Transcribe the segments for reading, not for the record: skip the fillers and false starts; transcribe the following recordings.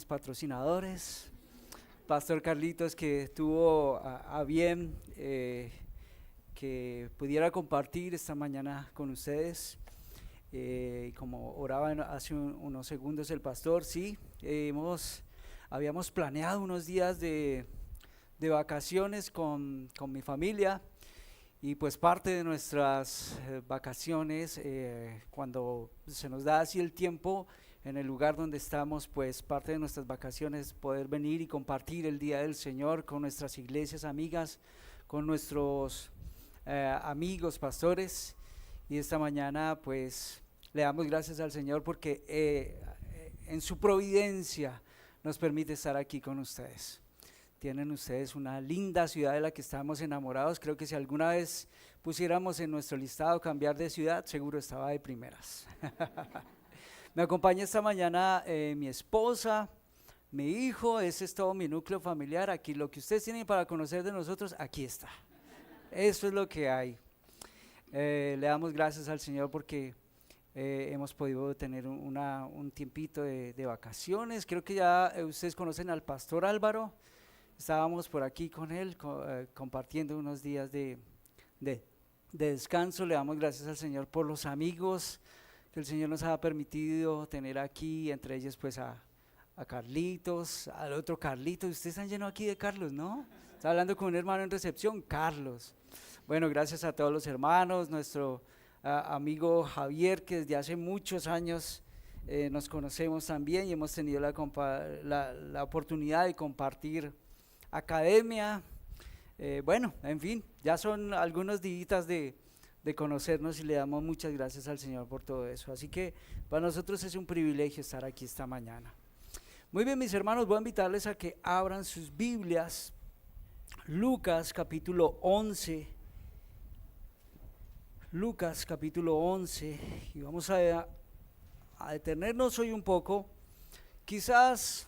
Patrocinadores, Pastor Carlitos, que tuvo a bien que pudiera compartir esta mañana con ustedes. Como oraba hace unos segundos el pastor, sí, habíamos planeado unos días de vacaciones con mi familia, y pues parte de nuestras vacaciones, cuando se nos da así el tiempo en el lugar donde estamos, pues parte de nuestras vacaciones poder venir y compartir el día del Señor con nuestras iglesias amigas, con nuestros amigos pastores. Y esta mañana pues le damos gracias al Señor porque en su providencia nos permite estar aquí con ustedes. Tienen ustedes una linda ciudad de la que estamos enamorados. Creo que si alguna vez pusiéramos en nuestro listado cambiar de ciudad, seguro estaba de primeras. Me acompaña esta mañana mi esposa, mi hijo. Ese es todo mi núcleo familiar. Aquí lo que ustedes tienen para conocer de nosotros, aquí está. Eso es lo que hay. Le damos gracias al Señor porque hemos podido tener un tiempito de vacaciones. Creo que ya ustedes conocen al pastor Álvaro. Estábamos por aquí con él compartiendo unos días de descanso. Le damos gracias al Señor por los amigos que el Señor nos ha permitido tener aquí, entre ellos pues a Carlitos, al otro Carlitos. Ustedes están llenos aquí de Carlos, ¿no? Está hablando con un hermano en recepción, Carlos. Bueno, gracias a todos los hermanos, nuestro amigo Javier, que desde hace muchos años nos conocemos también y hemos tenido la oportunidad de compartir academia. Bueno, en fin, ya son algunos días de conocernos y le damos muchas gracias al Señor por todo eso. Así que para nosotros es un privilegio estar aquí esta mañana. Muy bien, mis hermanos, voy a invitarles a que abran sus Biblias, Lucas capítulo 11, Lucas capítulo 11, y vamos a detenernos hoy un poco, quizás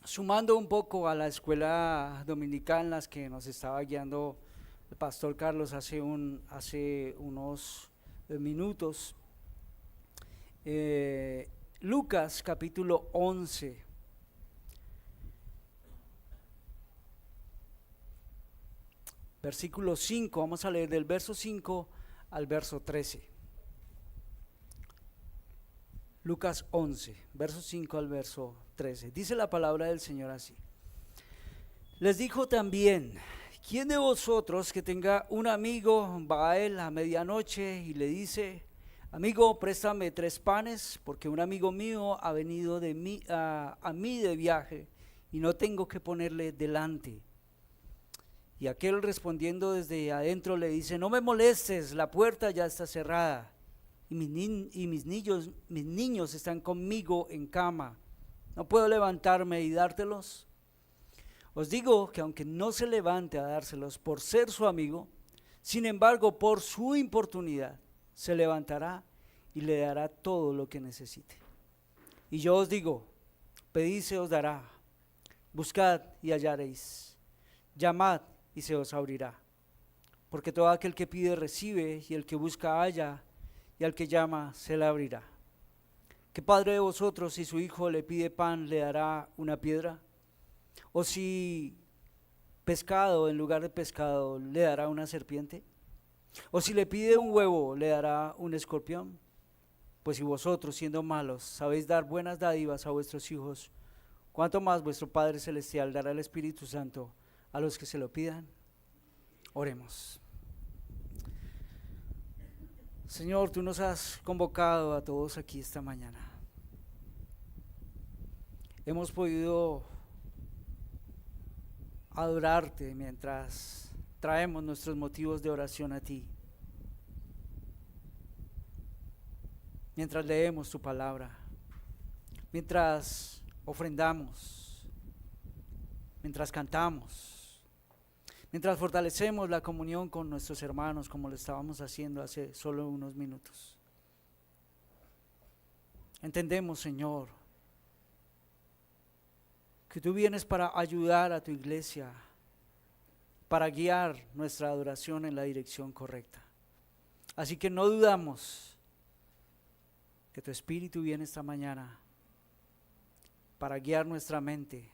sumando un poco a la escuela dominical en las que nos estaba guiando el pastor Carlos hace unos minutos. Lucas capítulo 11, versículo 5, vamos a leer del verso 5 al verso 13. Lucas 11, verso 5 al verso 13. Dice la palabra del Señor así: les dijo también: ¿quién de vosotros que tenga un amigo va a él a medianoche y le dice: amigo, préstame 3 panes, porque un amigo mío ha venido a mí de viaje y no tengo que ponerle delante? Y aquel respondiendo desde adentro le dice: no me molestes, la puerta ya está cerrada y mis niños están conmigo en cama, ¿no puedo levantarme y dártelos? Os digo que aunque no se levante a dárselos por ser su amigo, sin embargo por su importunidad se levantará y le dará todo lo que necesite. Y yo os digo: pedid, se os dará; buscad y hallaréis; llamad y se os abrirá. Porque todo aquel que pide recibe, y el que busca halla, y al que llama se le abrirá. ¿Qué padre de vosotros, si su hijo le pide pan, le dará una piedra? ¿O si pescado, en lugar de pescado, le dará una serpiente? ¿O si le pide un huevo, le dará un escorpión? Pues si vosotros, siendo malos, sabéis dar buenas dádivas a vuestros hijos, ¿cuánto más vuestro Padre Celestial dará el Espíritu Santo a los que se lo pidan? Oremos. Señor, tú nos has convocado a todos aquí esta mañana. Hemos podido adorarte mientras traemos nuestros motivos de oración a ti, mientras leemos tu palabra, mientras ofrendamos, mientras cantamos, mientras fortalecemos la comunión con nuestros hermanos, como lo estábamos haciendo hace solo unos minutos. Entendemos, Señor, que tú vienes para ayudar a tu iglesia para guiar nuestra adoración en la dirección correcta. Así que no dudamos que tu Espíritu viene esta mañana para guiar nuestra mente.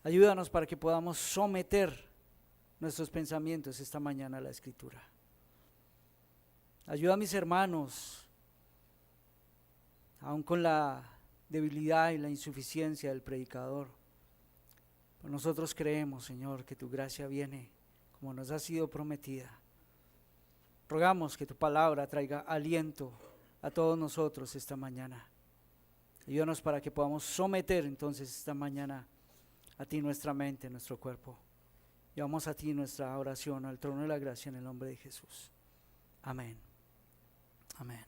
Ayúdanos para que podamos someter nuestros pensamientos esta mañana a la Escritura. Ayuda a mis hermanos, aun con la debilidad y la insuficiencia del predicador. Pues nosotros creemos, Señor, que tu gracia viene como nos ha sido prometida. Rogamos que tu palabra traiga aliento a todos nosotros esta mañana. Ayúdanos para que podamos someter entonces esta mañana a ti nuestra mente, nuestro cuerpo. Llevamos a ti nuestra oración al trono de la gracia en el nombre de Jesús. Amén. Amén.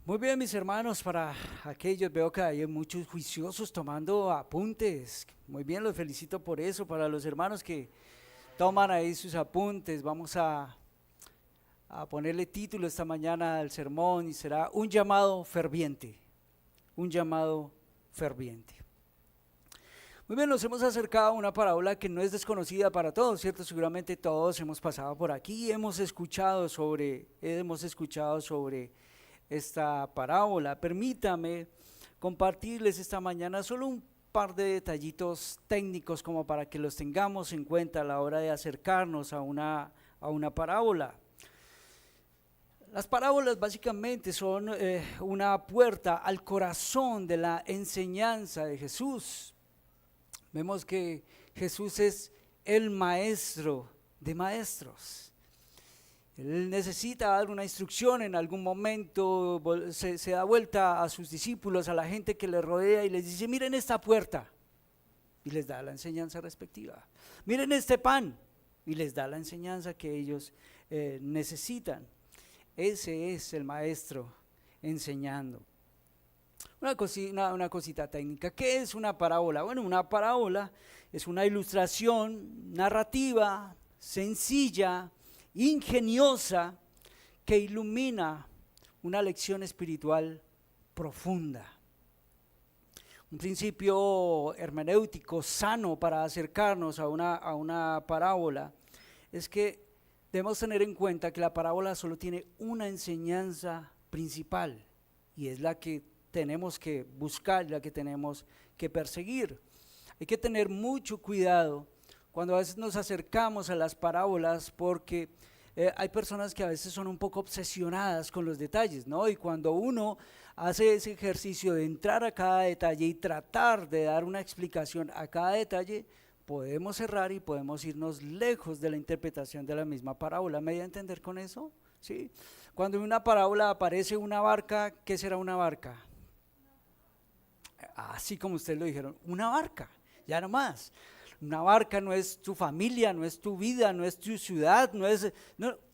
Muy bien, mis hermanos, para aquellos, veo que hay muchos juiciosos tomando apuntes. Muy bien, los felicito por eso. Para los hermanos que toman ahí sus apuntes, vamos a ponerle título esta mañana al sermón y será un llamado ferviente. Un llamado ferviente. Muy bien, nos hemos acercado a una parábola que no es desconocida para todos, ¿cierto? Seguramente todos hemos pasado por aquí, hemos escuchado sobre esta parábola. Permítame compartirles esta mañana solo un par de detallitos técnicos como para que los tengamos en cuenta a la hora de acercarnos a una parábola. Las parábolas básicamente son una puerta al corazón de la enseñanza de Jesús. Vemos que Jesús es el maestro de maestros. Él necesita dar una instrucción en algún momento, se da vuelta a sus discípulos, a la gente que le rodea y les dice, miren esta puerta, y les da la enseñanza respectiva. Miren este pan, y les da la enseñanza que ellos necesitan. Ese es el maestro enseñando. Una cosita técnica. ¿Qué es una parábola? Bueno, una parábola es una ilustración narrativa, sencilla, ingeniosa, que ilumina una lección espiritual profunda. Un principio hermenéutico sano para acercarnos a una parábola es que debemos tener en cuenta que la parábola solo tiene una enseñanza principal y es la que tenemos que buscar, la que tenemos que perseguir. Hay que tener mucho cuidado cuando a veces nos acercamos a las parábolas porque hay personas que a veces son un poco obsesionadas con los detalles, ¿no? Y cuando uno hace ese ejercicio de entrar a cada detalle y tratar de dar una explicación a cada detalle, podemos errar y podemos irnos lejos de la interpretación de la misma parábola. ¿Me voy a entender con eso? ¿Sí? Cuando en una parábola aparece una barca, ¿qué será una barca? Así como ustedes lo dijeron, una barca, ya no más. Una barca no es tu familia, no es tu vida, no es tu ciudad,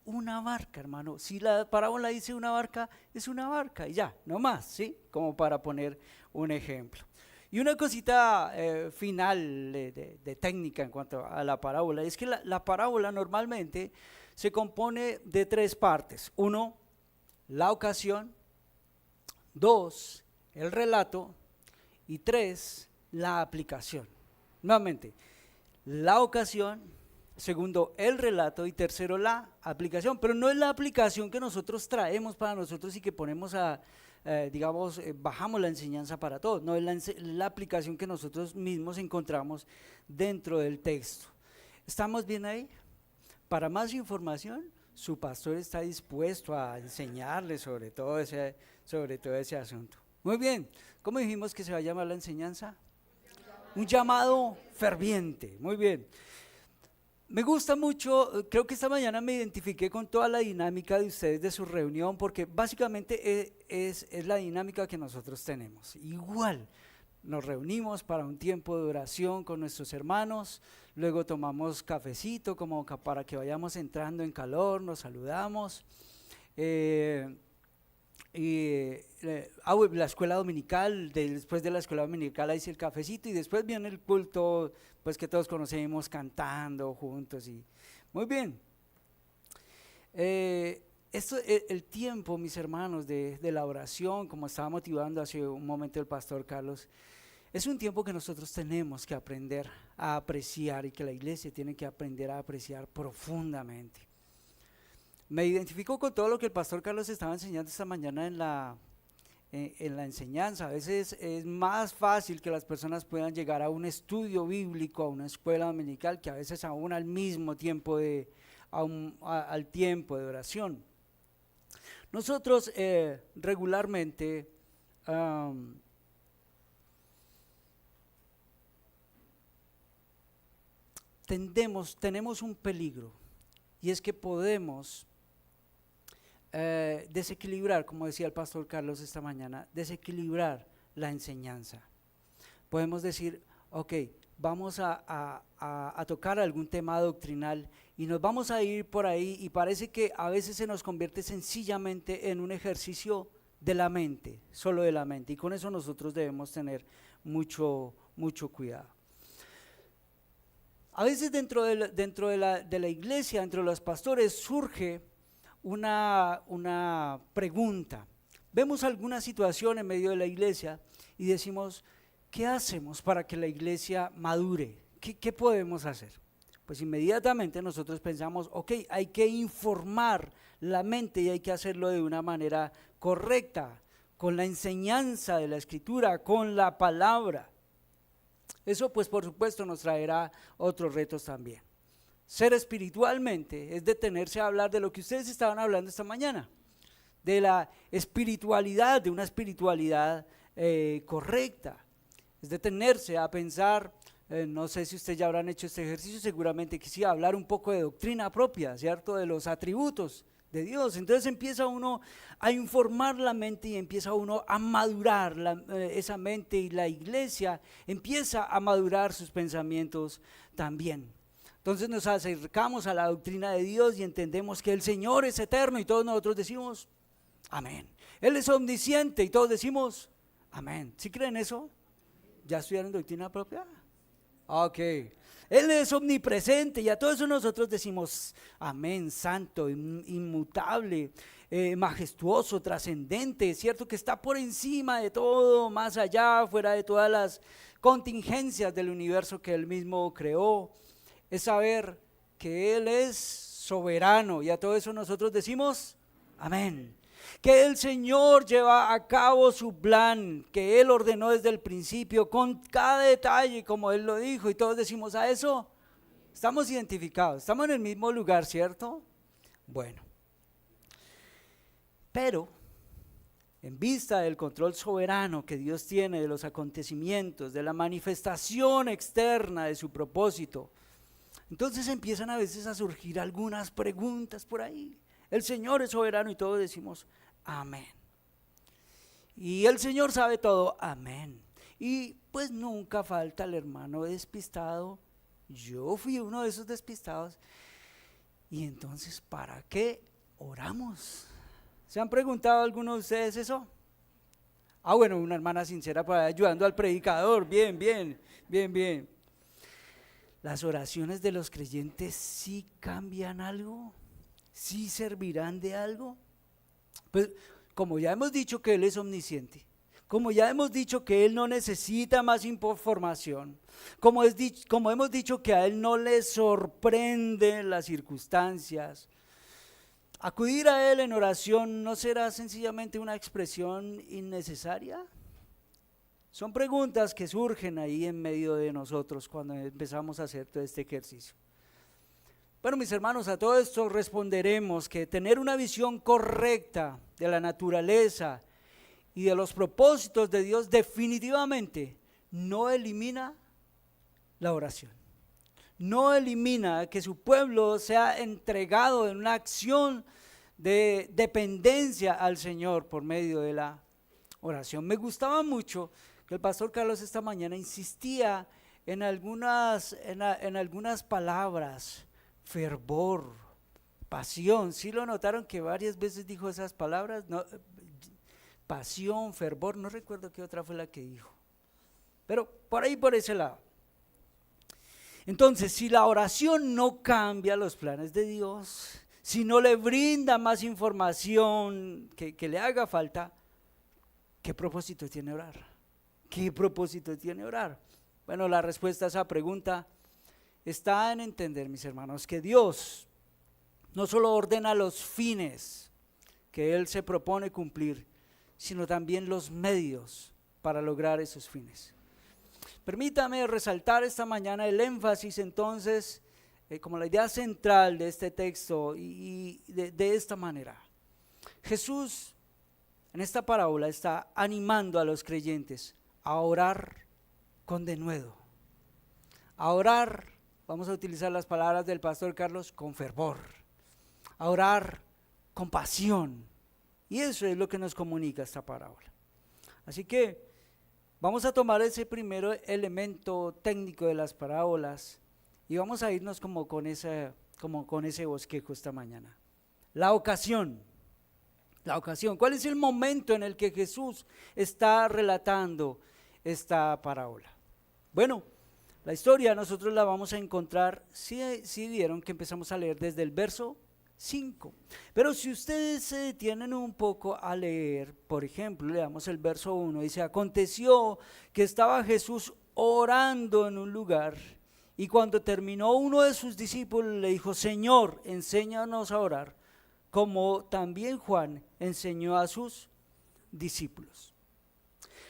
una barca, hermano. Si la parábola dice una barca, es una barca y ya, no más, ¿sí? Como para poner un ejemplo. Y una cosita final de técnica en cuanto a la parábola, es que la parábola normalmente se compone de tres partes. 1, la ocasión. 2, el relato. Y 3, la aplicación. Nuevamente, la ocasión, segundo, el relato y tercero, la aplicación. Pero no es la aplicación que nosotros traemos para nosotros y que ponemos bajamos la enseñanza para todos. No, es la aplicación que nosotros mismos encontramos dentro del texto. ¿Estamos bien ahí? Para más información, su pastor está dispuesto a enseñarle sobre todo ese asunto. Muy bien, ¿cómo dijimos que se va a llamar la enseñanza? Un llamado ferviente, muy bien. Me gusta mucho, creo que esta mañana me identifiqué con toda la dinámica de ustedes de su reunión, porque básicamente es la dinámica que nosotros tenemos. Igual, nos reunimos para un tiempo de oración con nuestros hermanos, luego tomamos cafecito como para que vayamos entrando en calor, nos saludamos. La escuela dominical, después de la escuela dominical hice el cafecito y después viene el culto, pues que todos conocemos, cantando juntos y muy bien. El tiempo, mis hermanos, de la oración, como estaba motivando hace un momento el pastor Carlos, Es un tiempo que nosotros tenemos que aprender a apreciar y que la iglesia tiene que aprender a apreciar profundamente. Me identifico con todo lo que el pastor Carlos estaba enseñando esta mañana en la enseñanza. A veces es más fácil que las personas puedan llegar a un estudio bíblico, a una escuela dominical, que a veces aún al mismo tiempo al tiempo de oración. Nosotros regularmente tenemos un peligro, y es que podemos desequilibrar, como decía el pastor Carlos esta mañana, desequilibrar la enseñanza. Podemos decir, ok, vamos a tocar algún tema doctrinal y nos vamos a ir por ahí, y parece que a veces se nos convierte sencillamente en un ejercicio de la mente, solo de la mente, y con eso nosotros debemos tener mucho cuidado. A veces dentro de la iglesia, dentro de los pastores, surge una pregunta. Vemos alguna situación en medio de la iglesia y decimos, ¿qué hacemos para que la iglesia madure? ¿Qué podemos hacer? Pues inmediatamente nosotros pensamos, ok, hay que informar la mente y hay que hacerlo de una manera correcta, con la enseñanza de la Escritura, con la palabra. Eso pues por supuesto nos traerá otros retos también. Ser espiritualmente es detenerse a hablar de lo que ustedes estaban hablando esta mañana, de la espiritualidad, de una espiritualidad correcta. Es detenerse a pensar, no sé si ustedes ya habrán hecho este ejercicio, seguramente quisiera hablar un poco de doctrina propia, ¿cierto? De los atributos de Dios. Entonces empieza uno a informar la mente y empieza uno a madurar esa mente, y la iglesia empieza a madurar sus pensamientos también. Entonces nos acercamos a la doctrina de Dios y entendemos que el Señor es eterno y todos nosotros decimos amén. Él es omnisciente y todos decimos amén. ¿Sí creen eso? ¿Ya estudiaron doctrina propia? Ok. Él es omnipresente y a todo eso nosotros decimos amén, santo, inmutable, majestuoso, trascendente, cierto que está por encima de todo, más allá, fuera de todas las contingencias del universo que Él mismo creó. Es saber que Él es soberano y a todo eso nosotros decimos amén. Que el Señor lleva a cabo su plan, que Él ordenó desde el principio, con cada detalle como Él lo dijo, y todos decimos a eso, estamos identificados, estamos en el mismo lugar, ¿cierto? Bueno, pero en vista del control soberano que Dios tiene de los acontecimientos, de la manifestación externa de su propósito, entonces empiezan a veces a surgir algunas preguntas por ahí. El Señor es soberano y todos decimos amén. Y el Señor sabe todo, amén. Y pues nunca falta el hermano despistado. Yo fui uno de esos despistados. Y entonces, ¿para qué oramos? ¿Se han preguntado algunos de ustedes eso? Bueno, una hermana sincera para ayudando al predicador. Bien. ¿Las oraciones de los creyentes sí cambian algo? ¿Sí servirán de algo? Pues como ya hemos dicho que Él es omnisciente, como ya hemos dicho que Él no necesita más información, como hemos dicho que a Él no le sorprenden las circunstancias, acudir a Él en oración ¿no será sencillamente una expresión innecesaria? Son preguntas que surgen ahí en medio de nosotros cuando empezamos a hacer todo este ejercicio. Bueno, mis hermanos, a todo esto responderemos que tener una visión correcta de la naturaleza y de los propósitos de Dios definitivamente no elimina la oración. No elimina que su pueblo sea entregado en una acción de dependencia al Señor por medio de la oración. Me gustaba mucho que el pastor Carlos esta mañana insistía en algunas palabras. Fervor, pasión, ¿sí lo notaron que varias veces dijo esas palabras? No, pasión, fervor, no recuerdo qué otra fue la que dijo, pero por ahí, por ese lado. Entonces, si la oración no cambia los planes de Dios, si no le brinda más información que le haga falta, ¿qué propósito tiene orar? ¿Qué propósito tiene orar? Bueno, la respuesta a esa pregunta está en entender, mis hermanos, que Dios no solo ordena los fines que Él se propone cumplir, sino también los medios para lograr esos fines. Permítame resaltar esta mañana el énfasis entonces, como la idea central de este texto y de esta manera. Jesús en esta parábola está animando a los creyentes a orar con denuedo, a orar, vamos a utilizar las palabras del pastor Carlos, con fervor, a orar con pasión, y eso es lo que nos comunica esta parábola. Así que vamos a tomar ese primer elemento técnico de las parábolas y vamos a irnos como con ese bosquejo esta mañana. La ocasión. ¿Cuál es el momento en el que Jesús está relatando esta parábola? Bueno, la historia nosotros la vamos a encontrar, si vieron que empezamos a leer desde el verso 5, pero si ustedes se detienen un poco a leer, por ejemplo, leamos el verso 1, dice: aconteció que estaba Jesús orando en un lugar, y cuando terminó, uno de sus discípulos le dijo: Señor, enséñanos a orar, como también Juan enseñó a sus discípulos.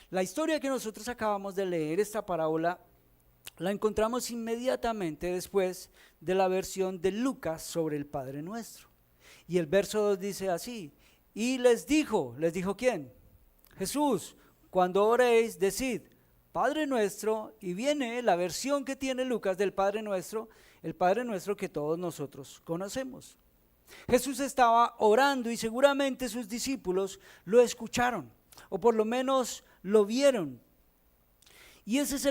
La historia que nosotros acabamos de leer, esta parábola, la encontramos inmediatamente después de la versión de Lucas sobre el Padre Nuestro. Y el verso 2 dice así: y les dijo ¿quién? Jesús: cuando oréis, decid, Padre Nuestro, y viene la versión que tiene Lucas del Padre Nuestro, el Padre Nuestro que todos nosotros conocemos. Jesús estaba orando y seguramente sus discípulos lo escucharon, o por lo menos lo vieron. Y ese es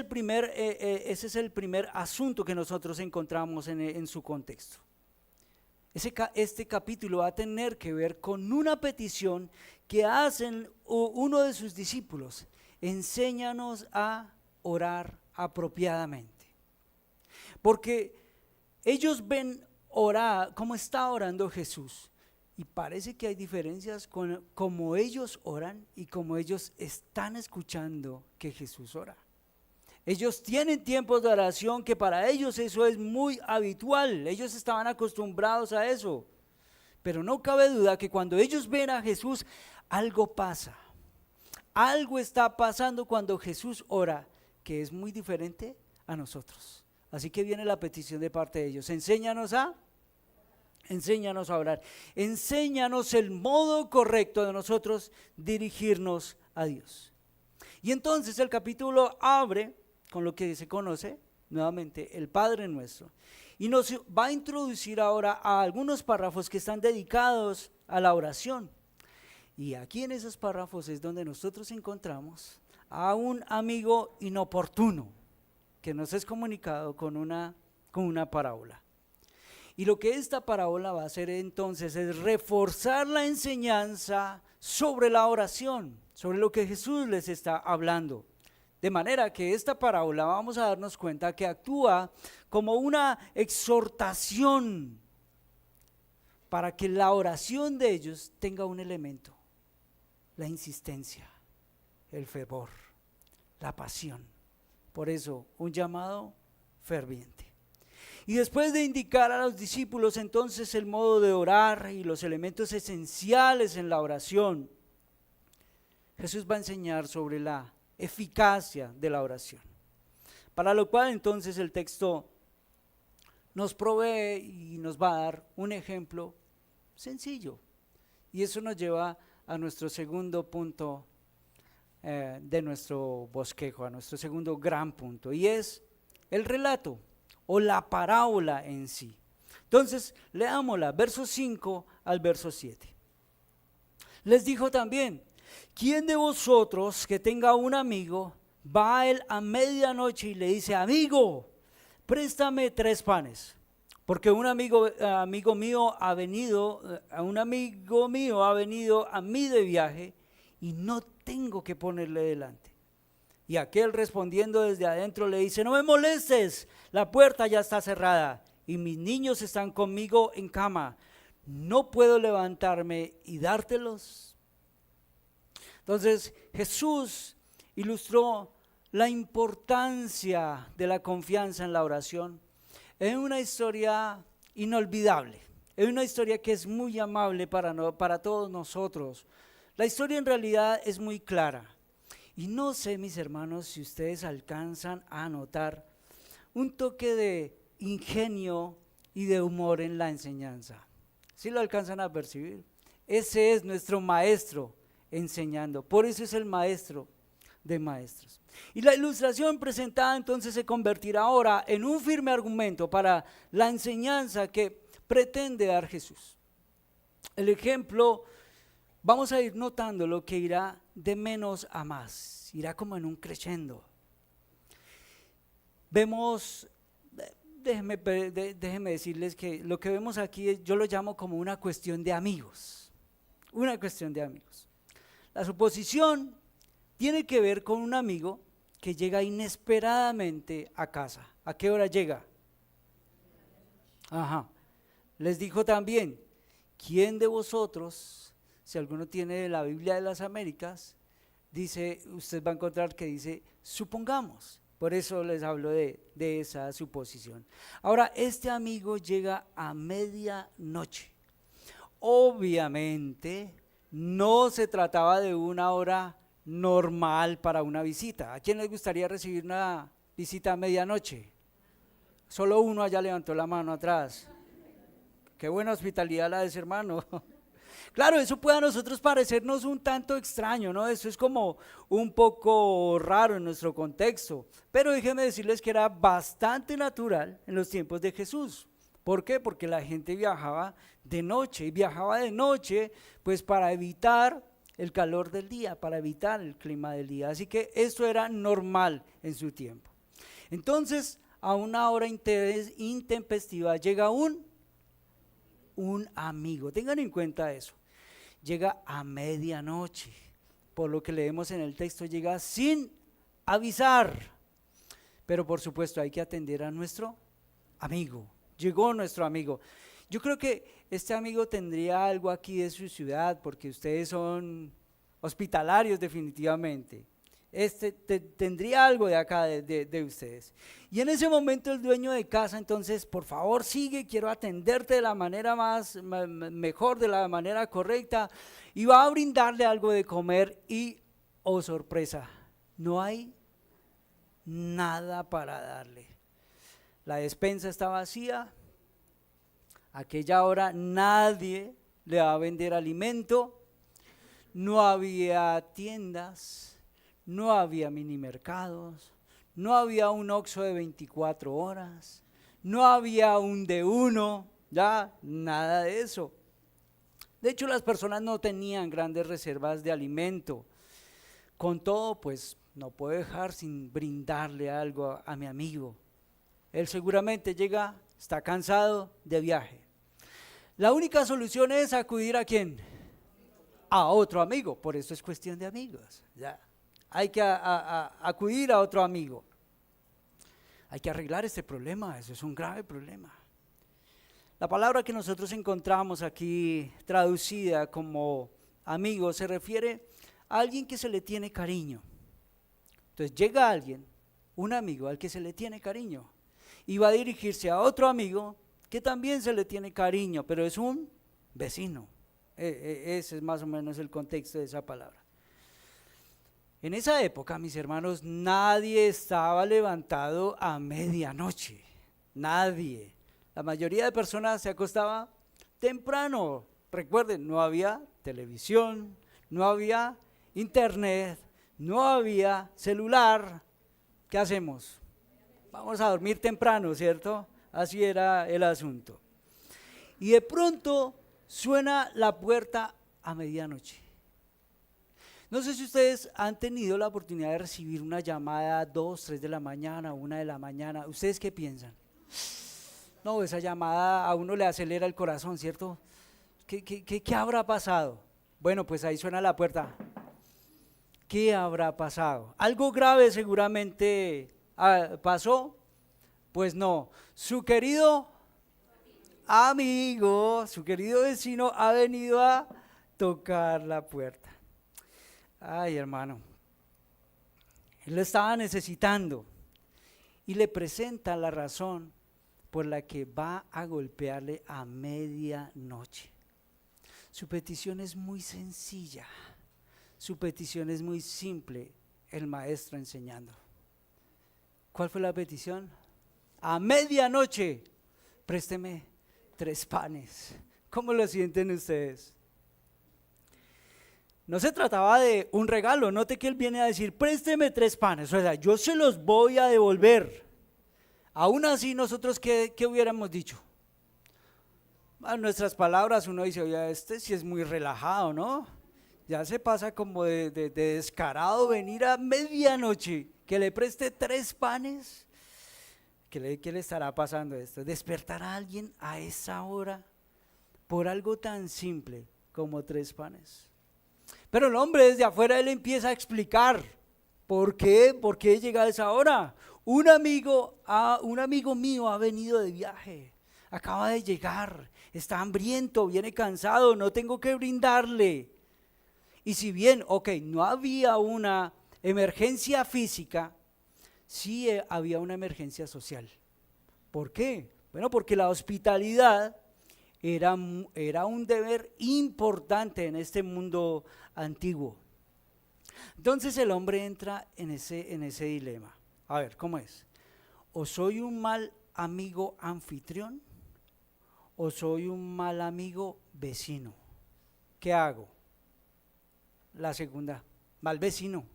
el primer asunto que nosotros encontramos en su contexto. Este capítulo va a tener que ver con una petición que hacen uno de sus discípulos: enséñanos a orar apropiadamente. Porque ellos ven orar, cómo está orando Jesús, y parece que hay diferencias con cómo ellos oran y cómo ellos están escuchando que Jesús ora. Ellos tienen tiempos de oración que para ellos eso es muy habitual, ellos estaban acostumbrados a eso, pero no cabe duda que cuando ellos ven a Jesús, algo pasa, algo está pasando cuando Jesús ora, que es muy diferente a nosotros. Así que viene la petición de parte de ellos: enséñanos a orar, enséñanos el modo correcto de nosotros dirigirnos a Dios. Y entonces el capítulo abre con lo que se conoce nuevamente el Padre Nuestro, y nos va a introducir ahora a algunos párrafos que están dedicados a la oración. Y aquí en esos párrafos es donde nosotros encontramos a un amigo inoportuno que nos es comunicado con una parábola. Y lo que esta parábola va a hacer entonces es reforzar la enseñanza sobre la oración, sobre lo que Jesús les está hablando. De manera que esta parábola vamos a darnos cuenta que actúa como una exhortación para que la oración de ellos tenga un elemento: la insistencia, el fervor, la pasión. Por eso, un llamado ferviente. Y después de indicar a los discípulos entonces el modo de orar y los elementos esenciales en la oración, Jesús va a enseñar sobre la eficacia de la oración. Para lo cual entonces el texto nos provee y nos va a dar un ejemplo sencillo. Y eso nos lleva a nuestro segundo punto de nuestro bosquejo, a nuestro segundo gran punto, y es el relato o la parábola en sí. Entonces, leámosla, verso 5 al verso 7. Les dijo también: ¿quién de vosotros que tenga un amigo va a él a medianoche y le dice: amigo, préstame 3 panes? Porque un amigo mío ha venido a mí de viaje y no tengo que ponerle delante. Y aquel, respondiendo desde adentro, le dice: no me molestes, la puerta ya está cerrada y mis niños están conmigo en cama, ¿no puedo levantarme y dártelos? Entonces Jesús ilustró la importancia de la confianza en la oración. Es una historia inolvidable, es una historia que es muy amable para todos nosotros. La historia en realidad es muy clara. Y no sé, mis hermanos, si ustedes alcanzan a notar un toque de ingenio y de humor en la enseñanza. ¿Sí lo alcanzan a percibir? Ese es nuestro maestro enseñando, por eso es el maestro de maestros. Y la ilustración presentada entonces se convertirá ahora en un firme argumento para la enseñanza que pretende dar Jesús. El ejemplo, vamos a ir notando lo que irá de menos a más, irá como en un crescendo. Vemos, déjenme decirles que lo que vemos aquí yo lo llamo como una cuestión de amigos, una cuestión de amigos. La suposición tiene que ver con un amigo que llega inesperadamente a casa. ¿A qué hora llega? Les dijo también, ¿quién de vosotros, si alguno tiene la Biblia de las Américas, dice, usted va a encontrar que dice, supongamos. Por eso les hablo de esa suposición. Ahora, este amigo llega a medianoche. Obviamente, no se trataba de una hora normal para una visita. ¿A quién les gustaría recibir una visita a medianoche? Solo uno allá levantó la mano atrás. Qué buena hospitalidad la de ese hermano. Claro, eso puede a nosotros parecernos un tanto extraño, ¿no? Eso es como un poco raro en nuestro contexto, pero déjenme decirles que era bastante natural en los tiempos de Jesús. ¿Por qué? Porque la gente viajaba de noche, y viajaba de noche pues para evitar el calor del día, para evitar el clima del día. Así que esto era normal en su tiempo. Entonces, a una hora intempestiva llega un amigo. Tengan en cuenta eso. Llega a medianoche. Por lo que leemos en el texto, llega sin avisar. Pero por supuesto hay que atender a nuestro amigo. Llegó nuestro amigo. Yo creo que este amigo tendría algo aquí de su ciudad, porque ustedes son hospitalarios definitivamente. Tendría algo de acá de ustedes. Y en ese momento el dueño de casa, entonces, por favor sigue, quiero atenderte de la manera mejor, de la manera correcta, y va a brindarle algo de comer y, oh sorpresa, no hay nada para darle. La despensa está vacía. Aquella hora nadie le va a vender alimento, no había tiendas, no había minimercados, no había un Oxxo de 24 horas, no había un de uno, ya nada de eso. De hecho, las personas no tenían grandes reservas de alimento. Con todo, pues no puedo dejar sin brindarle algo a mi amigo. Él seguramente llega, está cansado de viaje. La única solución es acudir ¿a quién? A otro amigo, por eso es cuestión de amigos. Ya. Hay que acudir a otro amigo. Hay que arreglar este problema, eso es un grave problema. La palabra que nosotros encontramos aquí traducida como amigo se refiere a alguien que se le tiene cariño. Entonces llega alguien, un amigo al que se le tiene cariño, y va a dirigirse a otro amigo que también se le tiene cariño, pero es un vecino. Ese es más o menos el contexto de esa palabra. En esa época, mis hermanos, nadie estaba levantado a medianoche, nadie. La mayoría de personas se acostaba temprano. Recuerden, no había televisión, no había internet, no había celular. ¿Qué hacemos? Vamos a dormir temprano, ¿cierto? Así era el asunto. Y de pronto suena la puerta a medianoche. No sé si ustedes han tenido la oportunidad de recibir una llamada a 2, 3 de la mañana, 1 de la mañana. ¿Ustedes qué piensan? No, esa llamada a uno le acelera el corazón, ¿cierto? ¿Qué habrá pasado? Bueno, pues ahí suena la puerta. ¿Qué habrá pasado? ¿Algo grave seguramente pasó? Pues no. Su querido amigo, su querido vecino ha venido a tocar la puerta. Ay, hermano, Él lo estaba necesitando y le presenta la razón por la que va a golpearle a medianoche. Su petición es muy sencilla, su petición es muy simple, el maestro enseñando. ¿Cuál fue la petición? A medianoche, présteme 3 panes. ¿Cómo lo sienten ustedes? No se trataba de un regalo, note que él viene a decir, présteme 3 panes, o sea, yo se los voy a devolver. Aún así, nosotros, ¿qué hubiéramos dicho? A nuestras palabras uno dice, oye, este sí es muy relajado, ¿no? Ya se pasa como de descarado venir a medianoche, que le preste 3 panes. ¿Qué le estará pasando esto? ¿Despertar a alguien a esa hora por algo tan simple como 3 panes? Pero el hombre desde afuera, él empieza a explicar por qué llega a esa hora. Un amigo mío ha venido de viaje, acaba de llegar, está hambriento, viene cansado, no tengo que brindarle. Y si bien, no había una emergencia física, sí había una emergencia social. ¿Por qué? Bueno, porque la hospitalidad era un deber importante en este mundo antiguo. Entonces el hombre entra en ese dilema. A ver, ¿cómo es? ¿O soy un mal amigo anfitrión o soy un mal amigo vecino? ¿Qué hago? La segunda, mal vecino,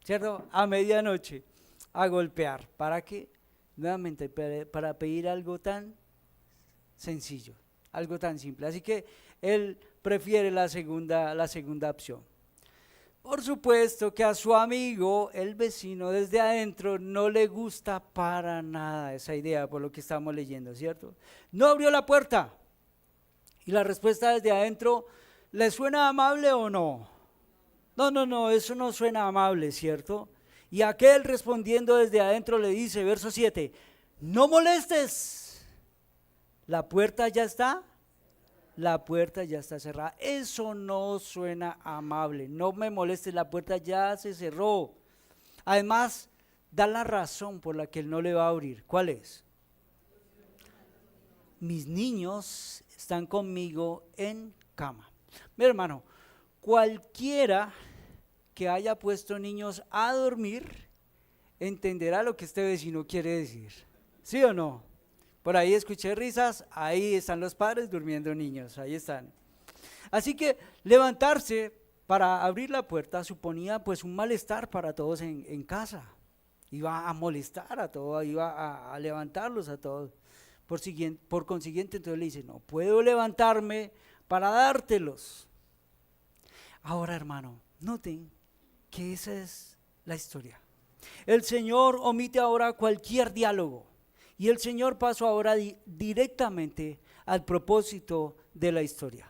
¿cierto? A medianoche, a golpear. ¿Para qué? Nuevamente, para pedir algo tan sencillo, algo tan simple. Así que él prefiere la segunda opción. Por supuesto que a su amigo, el vecino desde adentro, no le gusta para nada esa idea, por lo que estamos leyendo, ¿cierto? No abrió la puerta. Y la respuesta desde adentro, ¿le suena amable o no? No, eso no suena amable, ¿cierto? Y aquel respondiendo desde adentro le dice, verso 7, no molestes, la puerta ya está cerrada. Eso no suena amable, no me molestes, la puerta ya se cerró. Además, da la razón por la que él no le va a abrir. ¿Cuál es? Mis niños están conmigo en cama. Mi hermano, cualquiera que haya puesto niños a dormir entenderá lo que este vecino quiere decir. ¿Sí o no? Por ahí escuché risas, ahí están los padres durmiendo niños, ahí están. Así que levantarse para abrir la puerta suponía pues un malestar para todos en casa. Iba a molestar a todos, iba a levantarlos a todos. Por consiguiente, entonces le dice, no puedo levantarme para dártelos. Ahora, hermano, noten que esa es la historia. El Señor omite ahora cualquier diálogo y el Señor pasó ahora directamente al propósito de la historia.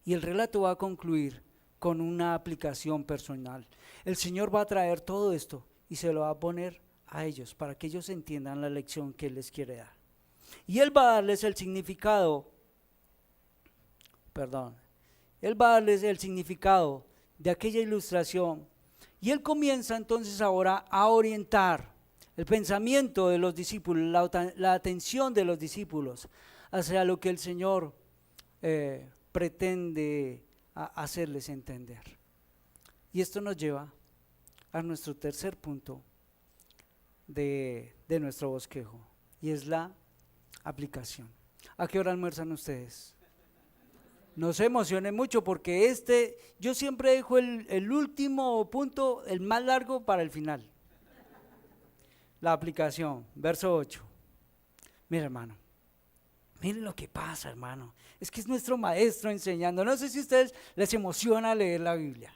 Y el relato va a concluir con una aplicación personal. El Señor va a traer todo esto y se lo va a poner a ellos para que ellos entiendan la lección que Él les quiere dar. Y Él va a darles el significado, de aquella ilustración. Y Él comienza entonces ahora a orientar el pensamiento de los discípulos, la atención de los discípulos hacia lo que el Señor pretende hacerles entender. Y esto nos lleva a nuestro tercer punto de nuestro bosquejo, y es la aplicación. ¿A qué hora almuerzan ustedes? No se emocionen mucho porque yo siempre dejo el último punto, el más largo, para el final. La aplicación, verso 8. Mira, hermano, miren lo que pasa, hermano. Es que es nuestro maestro enseñando. No sé si a ustedes les emociona leer la Biblia.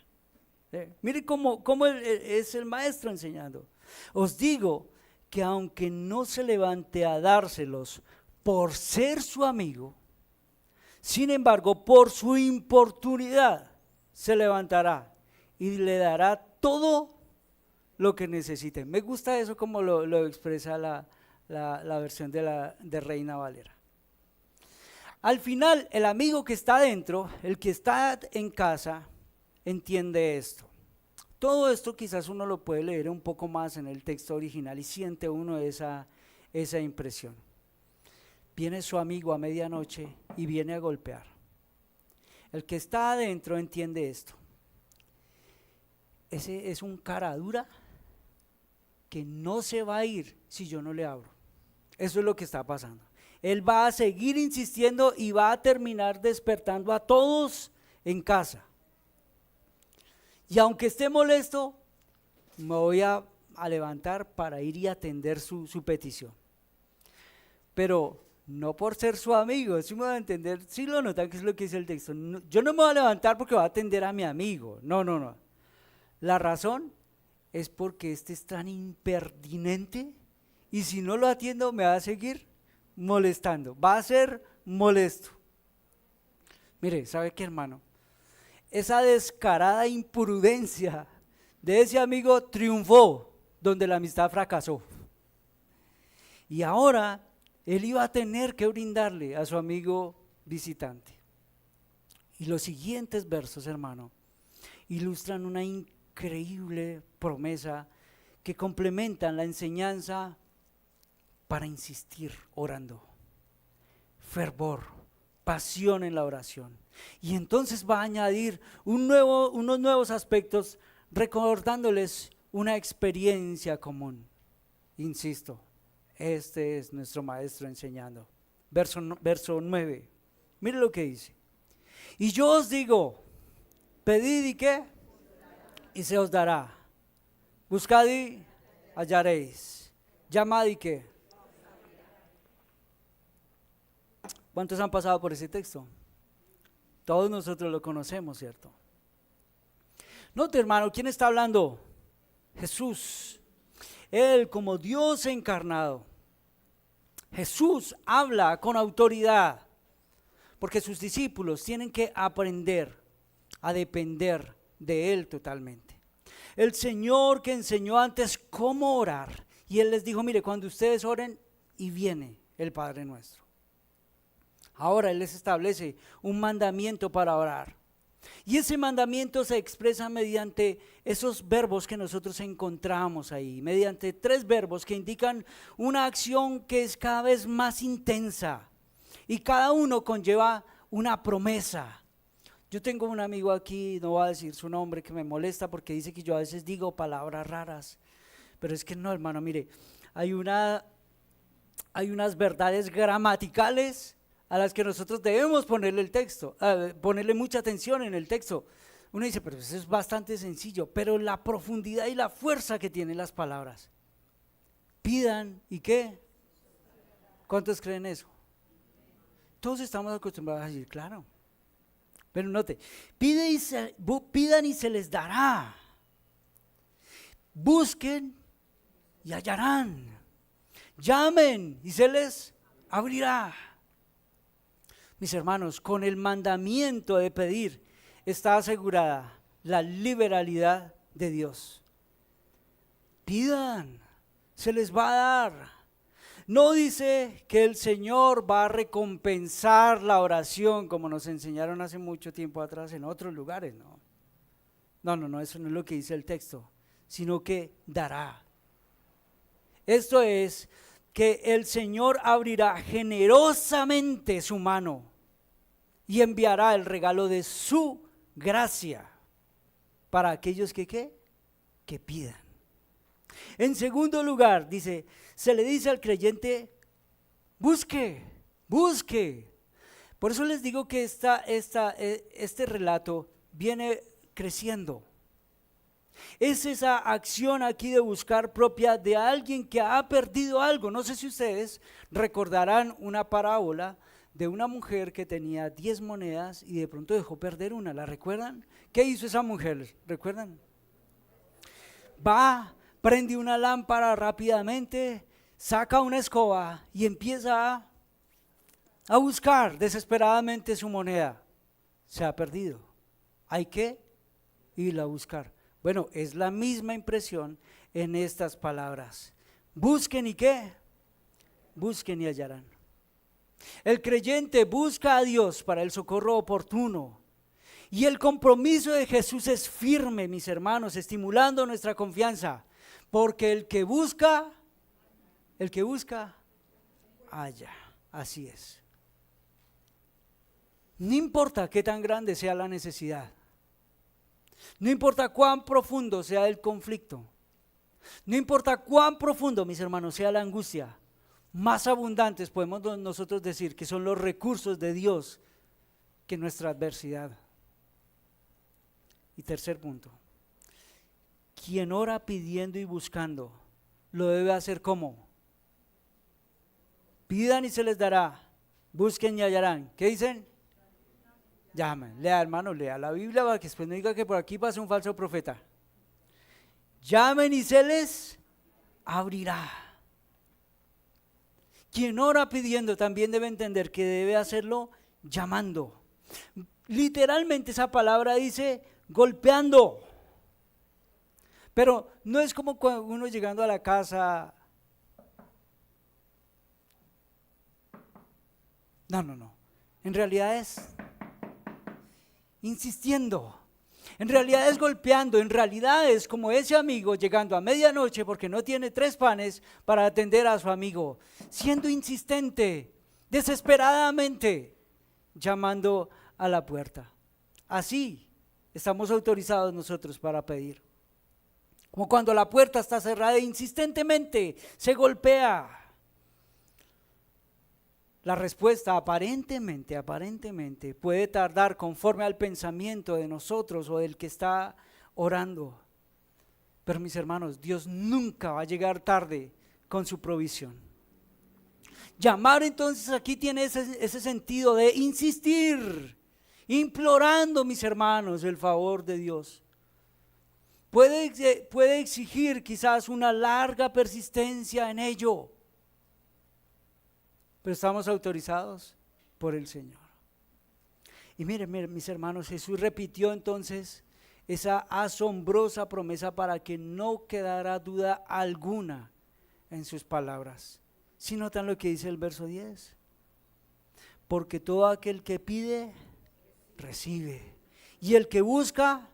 Miren cómo es el maestro enseñando. Os digo que aunque no se levante a dárselos por ser su amigo, sin embargo, por su importunidad se levantará y le dará todo lo que necesite. Me gusta eso como lo expresa la versión de Reina Valera. Al final, el amigo que está adentro, el que está en casa, entiende esto. Todo esto quizás uno lo puede leer un poco más en el texto original y siente uno esa impresión. Viene su amigo a medianoche y viene a golpear. El que está adentro entiende esto. Ese es un cara dura que no se va a ir si yo no le abro. Eso es lo que está pasando. Él va a seguir insistiendo y va a terminar despertando a todos en casa. Y aunque esté molesto, me voy a levantar para ir y atender su petición. Pero no por ser su amigo, ¿sí me va a entender? ¿Sí lo notan que es lo que dice el texto? No, yo no me voy a levantar porque va a atender a mi amigo. No. La razón es porque este es tan impertinente y si no lo atiendo me va a seguir molestando, va a ser molesto. Mire, ¿sabe qué, hermano? Esa descarada imprudencia de ese amigo triunfó donde la amistad fracasó. Y ahora él iba a tener que brindarle a su amigo visitante. Y los siguientes versos, hermano, ilustran una increíble promesa que complementan la enseñanza para insistir orando. Fervor, pasión en la oración. Y entonces va a añadir unos nuevos aspectos recordándoles una experiencia común. Insisto, este es nuestro maestro enseñando. Verso 9, mire lo que dice. Y yo os digo, pedid y ¿qué? Y se os dará. Buscad y hallaréis. Llamad y ¿qué? ¿Cuántos han pasado por ese texto? Todos nosotros lo conocemos, ¿cierto? Note, hermano, ¿quién está hablando? Jesús. Él como Dios encarnado. Jesús habla con autoridad, porque sus discípulos tienen que aprender a depender de Él totalmente. El Señor que enseñó antes cómo orar, y Él les dijo, mire, cuando ustedes oren, y viene el Padre Nuestro. Ahora Él les establece un mandamiento para orar. Y ese mandamiento se expresa mediante esos verbos que nosotros encontramos ahí, mediante 3 verbos que indican una acción que es cada vez más intensa y cada uno conlleva una promesa. Yo tengo un amigo aquí, no voy a decir su nombre, que me molesta porque dice que yo a veces digo palabras raras, pero es que no, hermano, mire, hay unas verdades gramaticales a las que nosotros debemos ponerle el texto, ponerle mucha atención en el texto. Uno dice, pero eso es bastante sencillo, pero la profundidad y la fuerza que tienen las palabras. Pidan, ¿y qué? ¿Cuántos creen eso? Todos estamos acostumbrados a decir, claro. Pero note, pidan y se les dará. Busquen y hallarán. Llamen y se les abrirá. Mis hermanos, con el mandamiento de pedir está asegurada la liberalidad de Dios. Pidan, se les va a dar. No dice que el Señor va a recompensar la oración como nos enseñaron hace mucho tiempo atrás en otros lugares, no. No, eso no es lo que dice el texto, sino que dará. Esto es que el Señor abrirá generosamente su mano y enviará el regalo de su gracia para aquellos que pidan. En segundo lugar, dice, se le dice al creyente, busque. Por eso les digo que este relato viene creciendo. Es esa acción aquí de buscar propia de alguien que ha perdido algo. No sé si ustedes recordarán una parábola de una mujer que tenía 10 monedas y de pronto dejó perder una. ¿La recuerdan? ¿Qué hizo esa mujer? ¿Recuerdan? Va, prende una lámpara rápidamente, saca una escoba y empieza a buscar desesperadamente su moneda. Se ha perdido. Hay que irla a buscar. Bueno, es la misma impresión en estas palabras. Busquen y ¿qué? Busquen y hallarán. El creyente busca a Dios para el socorro oportuno Y el compromiso de Jesús es firme, mis hermanos, estimulando nuestra confianza, porque el que busca, halla. Así es. No importa qué tan grande sea la necesidad, no importa cuán profundo sea el conflicto, no importa cuán profundo, mis hermanos, sea la angustia, más abundantes podemos nosotros decir que son los recursos de Dios que nuestra adversidad. Y tercer punto, quien ora pidiendo y buscando, lo debe hacer ¿cómo? Pidan y se les dará, busquen y hallarán. ¿Qué dicen? Llamen. Lea, hermano, lea la Biblia para que después no diga que por aquí pasa un falso profeta. Llamen y se les abrirá. Quien ora pidiendo también debe entender que debe hacerlo llamando. Literalmente esa palabra dice golpeando. Pero no es como cuando uno llegando a la casa. No. En realidad es insistiendo. En realidad es golpeando. En realidad es como ese amigo llegando a medianoche porque no tiene 3 panes para atender a su amigo. Siendo insistente, desesperadamente, llamando a la puerta. Así estamos autorizados nosotros para pedir. Como cuando la puerta está cerrada e insistentemente se golpea. La respuesta aparentemente puede tardar conforme al pensamiento de nosotros o del que está orando. Pero mis hermanos, Dios nunca va a llegar tarde con su provisión. Llamar entonces aquí tiene ese sentido de insistir, implorando, mis hermanos, el favor de Dios. Puede exigir quizás una larga persistencia en ello, pero estamos autorizados por el Señor. Y miren, mis hermanos, Jesús repitió entonces esa asombrosa promesa para que no quedara duda alguna en sus palabras. Si notan lo que dice el verso 10, porque todo aquel que pide, recibe, y el que busca,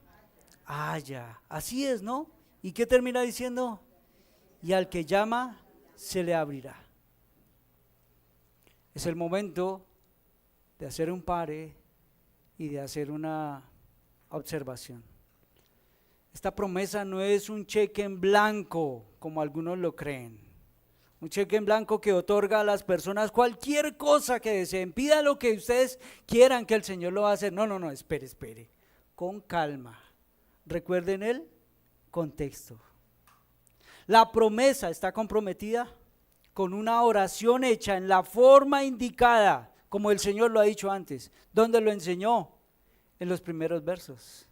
halla. Así es, ¿no? ¿Y qué termina diciendo? Y al que llama, se le abrirá. Es el momento de hacer un pare y de hacer una observación. Esta promesa no es un cheque en blanco, como algunos lo creen. Un cheque en blanco que otorga a las personas cualquier cosa que deseen. Pida lo que ustedes quieran que el Señor lo va a hacer. No, espere. Con calma. Recuerden el contexto. La promesa está comprometida con una oración hecha en la forma indicada, como el Señor lo ha dicho antes. ¿Dónde lo enseñó? En los primeros versos,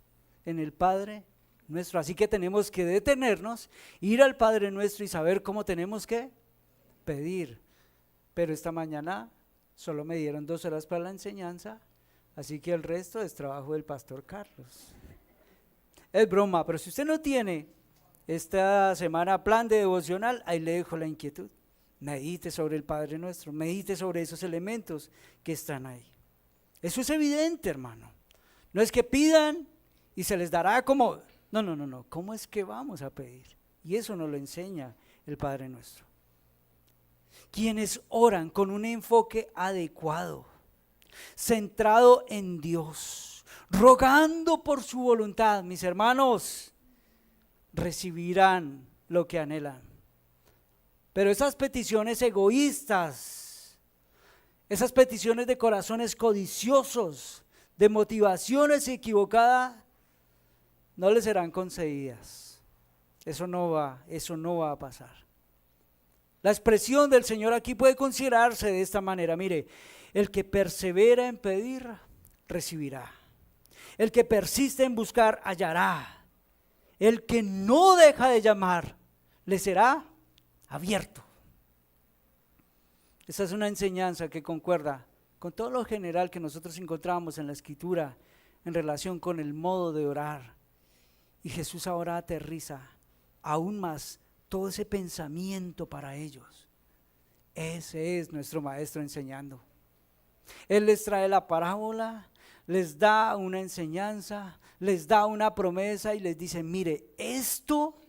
en el Padre Nuestro. Así que tenemos que detenernos, ir al Padre Nuestro y saber cómo tenemos que pedir. Pero esta mañana solo me dieron 2 horas para la enseñanza, así que el resto es trabajo del pastor Carlos. Es broma, pero si usted no tiene esta semana plan de devocional, ahí le dejo la inquietud. Medite sobre el Padre Nuestro, medite sobre esos elementos que están ahí. Eso es evidente, hermano. No es que pidan y se les dará como, no. ¿Cómo es que vamos a pedir? Y eso nos lo enseña el Padre Nuestro. Quienes oran con un enfoque adecuado, centrado en Dios, rogando por su voluntad, mis hermanos, recibirán lo que anhelan. Pero esas peticiones egoístas, esas peticiones de corazones codiciosos, de motivaciones equivocadas, no les serán concedidas. Eso no va a pasar. La expresión del Señor aquí puede considerarse de esta manera. Mire, el que persevera en pedir, recibirá. El que persiste en buscar, hallará. El que no deja de llamar, le será abierto. Esa es una enseñanza que concuerda con todo lo general que nosotros encontramos en la Escritura en relación con el modo de orar. Y Jesús ahora aterriza aún más todo ese pensamiento para ellos. Ese es nuestro maestro enseñando. Él les trae la parábola, les da una enseñanza, les da una promesa y les dice, mire, esto,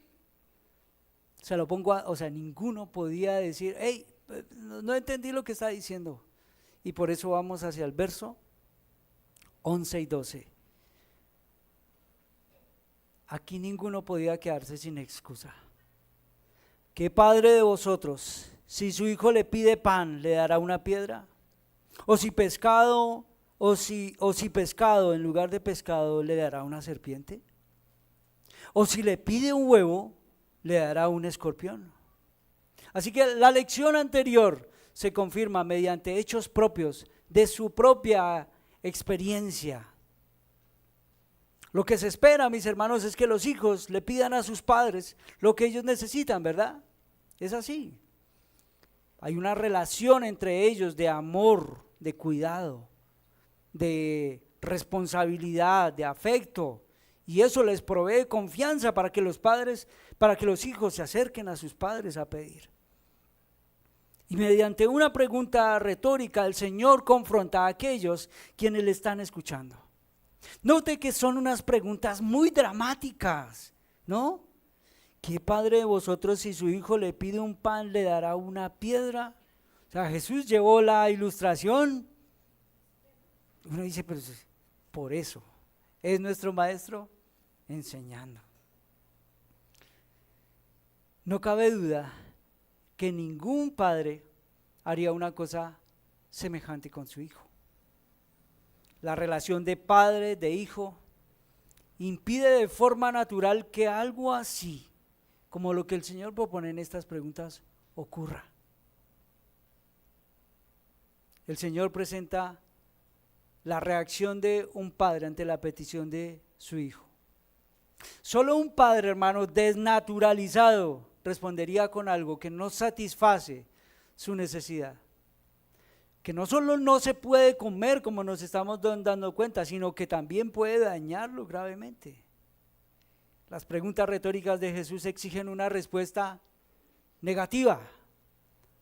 se lo pongo, o sea, ninguno podía decir, hey, no entendí lo que está diciendo. Y por eso vamos hacia el verso 11 y 12. Aquí ninguno podía quedarse sin excusa. ¿Qué padre de vosotros, si su hijo le pide pan, le dará una piedra? ¿O si pescado, o si pescado en lugar de pescado le dará una serpiente? ¿O si le pide un huevo, le dará un escorpión? Así que la lección anterior se confirma mediante hechos propios de su propia experiencia. Lo que se espera, mis hermanos, es que los hijos le pidan a sus padres lo que ellos necesitan, ¿verdad? Es así. Hay una relación entre ellos de amor, de cuidado, de responsabilidad, de afecto, y eso les provee confianza para que los hijos se acerquen a sus padres a pedir. Y mediante una pregunta retórica, el Señor confronta a aquellos quienes le están escuchando. Note que son unas preguntas muy dramáticas, ¿no? ¿Qué padre de vosotros, si su hijo le pide un pan, le dará una piedra? O sea, Jesús llevó la ilustración. Uno dice, pero por eso es nuestro maestro enseñando. No cabe duda que ningún padre haría una cosa semejante con su hijo. La relación de padre, de hijo, impide de forma natural que algo así, como lo que el Señor propone en estas preguntas, ocurra. El Señor presenta la reacción de un padre ante la petición de su hijo. Solo un padre, hermano, desnaturalizado respondería con algo que no satisface su necesidad. Que no solo no se puede comer como nos estamos dando cuenta, sino que también puede dañarlo gravemente. Las preguntas retóricas de Jesús exigen una respuesta negativa.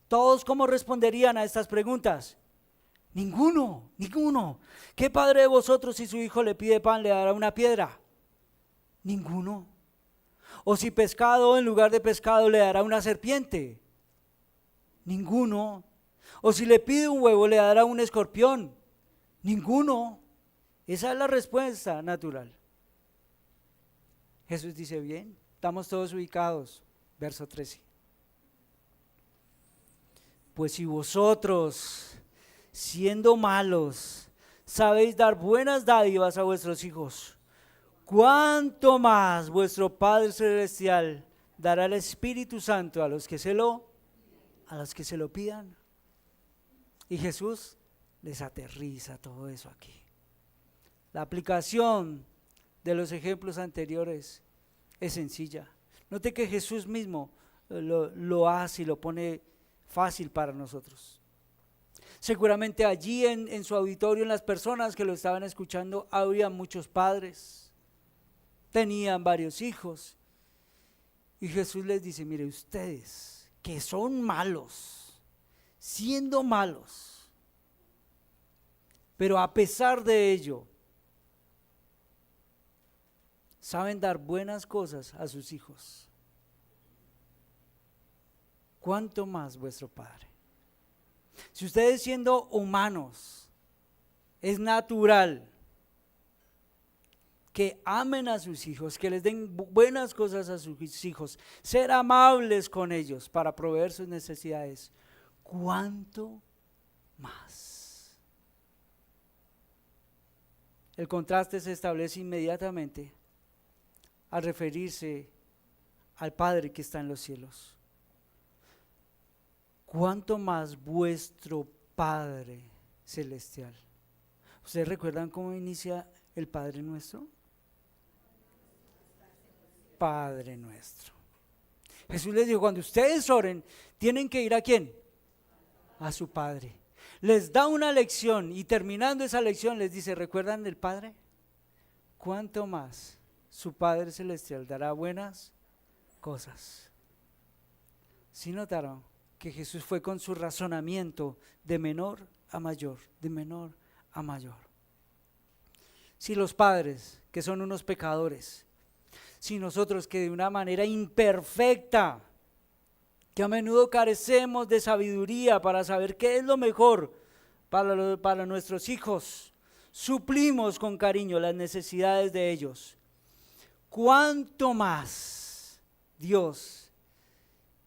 ¿Todos cómo responderían a estas preguntas? Ninguno. ¿Qué padre de vosotros, si su hijo le pide pan, le dará una piedra? Ninguno. ¿O si pescado en lugar de pescado le dará una serpiente? Ninguno. ¿O si le pide un huevo, le dará un escorpión? Ninguno. Esa es la respuesta natural. Jesús dice, bien, estamos todos ubicados. Verso 13. Pues si vosotros, siendo malos, sabéis dar buenas dádivas a vuestros hijos, ¿cuánto más vuestro Padre Celestial dará el Espíritu Santo a los que se lo pidan? Y Jesús les aterriza todo eso aquí. La aplicación de los ejemplos anteriores es sencilla. Note que Jesús mismo lo hace y lo pone fácil para nosotros. Seguramente allí en su auditorio, en las personas que lo estaban escuchando, había muchos padres, tenían varios hijos. Y Jesús les dice, mire, ustedes que son malos, siendo malos, pero a pesar de ello, saben dar buenas cosas a sus hijos. ¿Cuánto más vuestro Padre? Si ustedes siendo humanos, es natural que amen a sus hijos, que les den buenas cosas a sus hijos, ser amables con ellos para proveer sus necesidades, ¿cuánto más? El contraste se establece inmediatamente al referirse al Padre que está en los cielos. ¿Cuánto más vuestro Padre Celestial? ¿Ustedes recuerdan cómo inicia el Padre Nuestro? Padre Nuestro. Jesús les dijo, cuando ustedes oren, tienen que ir ¿a quién? A su Padre. Les da una lección y terminando esa lección les dice, ¿recuerdan del Padre? ¿Cuánto más su Padre Celestial dará buenas cosas? ¿Sí notaron que Jesús fue con su razonamiento de menor a mayor, de menor a mayor? si los padres, que son unos pecadores, si nosotros que de una manera imperfecta, que a menudo carecemos de sabiduría para saber qué es lo mejor para nuestros hijos, suplimos con cariño las necesidades de ellos, ¿cuánto más Dios,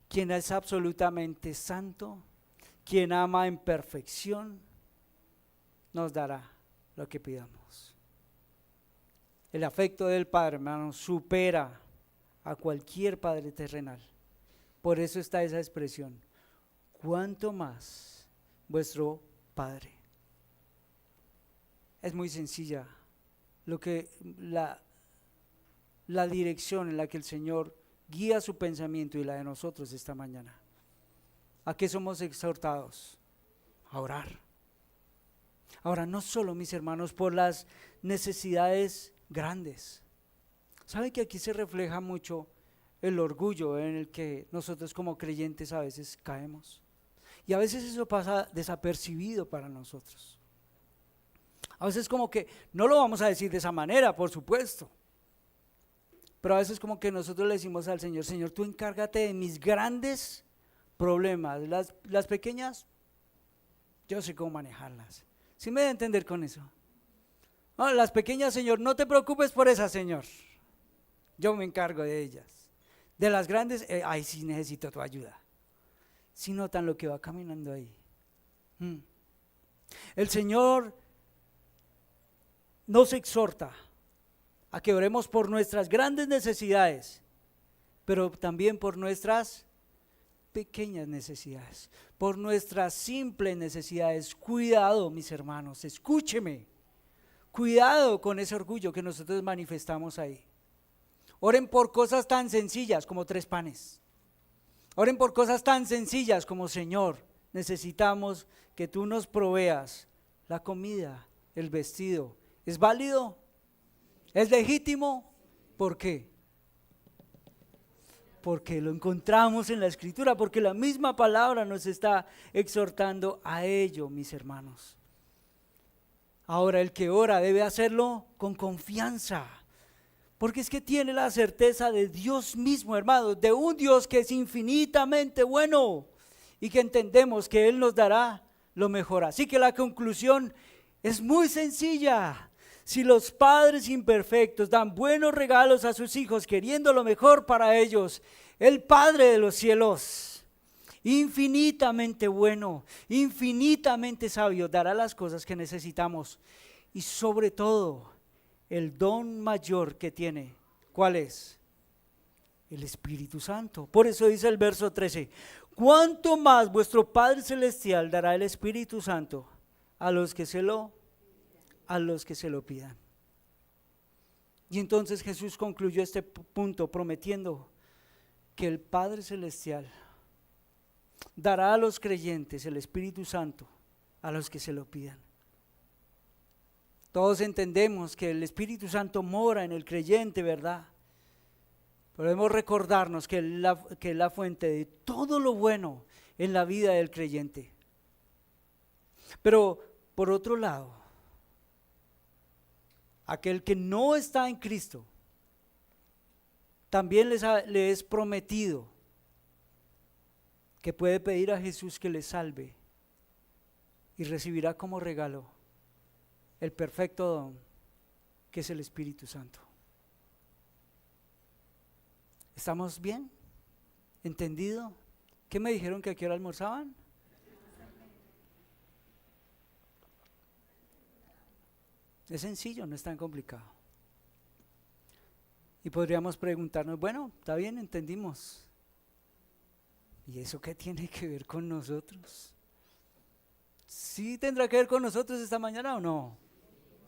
quien es absolutamente santo, quien ama en perfección, nos dará lo que pidamos? El afecto del Padre, hermano, supera a cualquier padre terrenal. Por eso está esa expresión, ¿cuánto más vuestro Padre? Es muy sencilla la dirección en la que el Señor guía su pensamiento y la de nosotros esta mañana. ¿A qué somos exhortados? A orar. Ahora, no solo, mis hermanos, por las necesidades grandes. ¿Saben que aquí se refleja mucho el orgullo en el que nosotros como creyentes a veces caemos? Y a veces eso pasa desapercibido para nosotros. A veces como que no lo vamos a decir de esa manera, por supuesto. Pero a veces como que nosotros le decimos al Señor, Señor, tú encárgate de mis grandes problemas. Las pequeñas, yo sé cómo manejarlas. ¿Sí me da a entender con eso? No, las pequeñas, Señor, no te preocupes por esas, Señor. Yo me encargo de ellas. De las grandes, ahí sí necesito tu ayuda. Si notan lo que va caminando ahí. El Señor nos exhorta a que oremos por nuestras grandes necesidades, pero también por nuestras pequeñas necesidades, por nuestras simples necesidades. Cuidado, mis hermanos, escúcheme. Cuidado con ese orgullo que nosotros manifestamos ahí. Oren por cosas tan sencillas como 3 panes. Oren por cosas tan sencillas como, Señor, necesitamos que tú nos proveas la comida, el vestido. ¿Es válido? ¿Es legítimo? ¿Por qué? Porque lo encontramos en la Escritura, porque la misma palabra nos está exhortando a ello, mis hermanos. Ahora, el que ora debe hacerlo con confianza, porque es que tiene la certeza de Dios mismo, hermanos, de un Dios que es infinitamente bueno y que entendemos que Él nos dará lo mejor. Así que la conclusión es muy sencilla. Si los padres imperfectos dan buenos regalos a sus hijos queriendo lo mejor para ellos, el Padre de los cielos, infinitamente bueno, infinitamente sabio, dará las cosas que necesitamos y sobre todo el don mayor que tiene. ¿Cuál es? El Espíritu Santo. Por eso dice el verso 13, ¿cuánto más vuestro Padre Celestial dará el Espíritu Santo a los que se lo pidan? Y entonces Jesús concluyó este punto prometiendo que el Padre Celestial dará a los creyentes el Espíritu Santo a los que se lo pidan. Todos entendemos que el Espíritu Santo mora en el creyente, ¿verdad? Podemos recordarnos que es la fuente de todo lo bueno en la vida del creyente. Pero por otro lado, aquel que no está en Cristo, también le es prometido que puede pedir a Jesús que le salve y recibirá como regalo el perfecto don que es el Espíritu Santo. ¿Estamos bien? ¿Entendido? ¿Qué me dijeron que a qué hora almorzaban? Es sencillo, no es tan complicado. Y podríamos preguntarnos, bueno, está bien, entendimos. ¿Y eso qué tiene que ver con nosotros? ¿Sí tendrá que ver con nosotros esta mañana o no?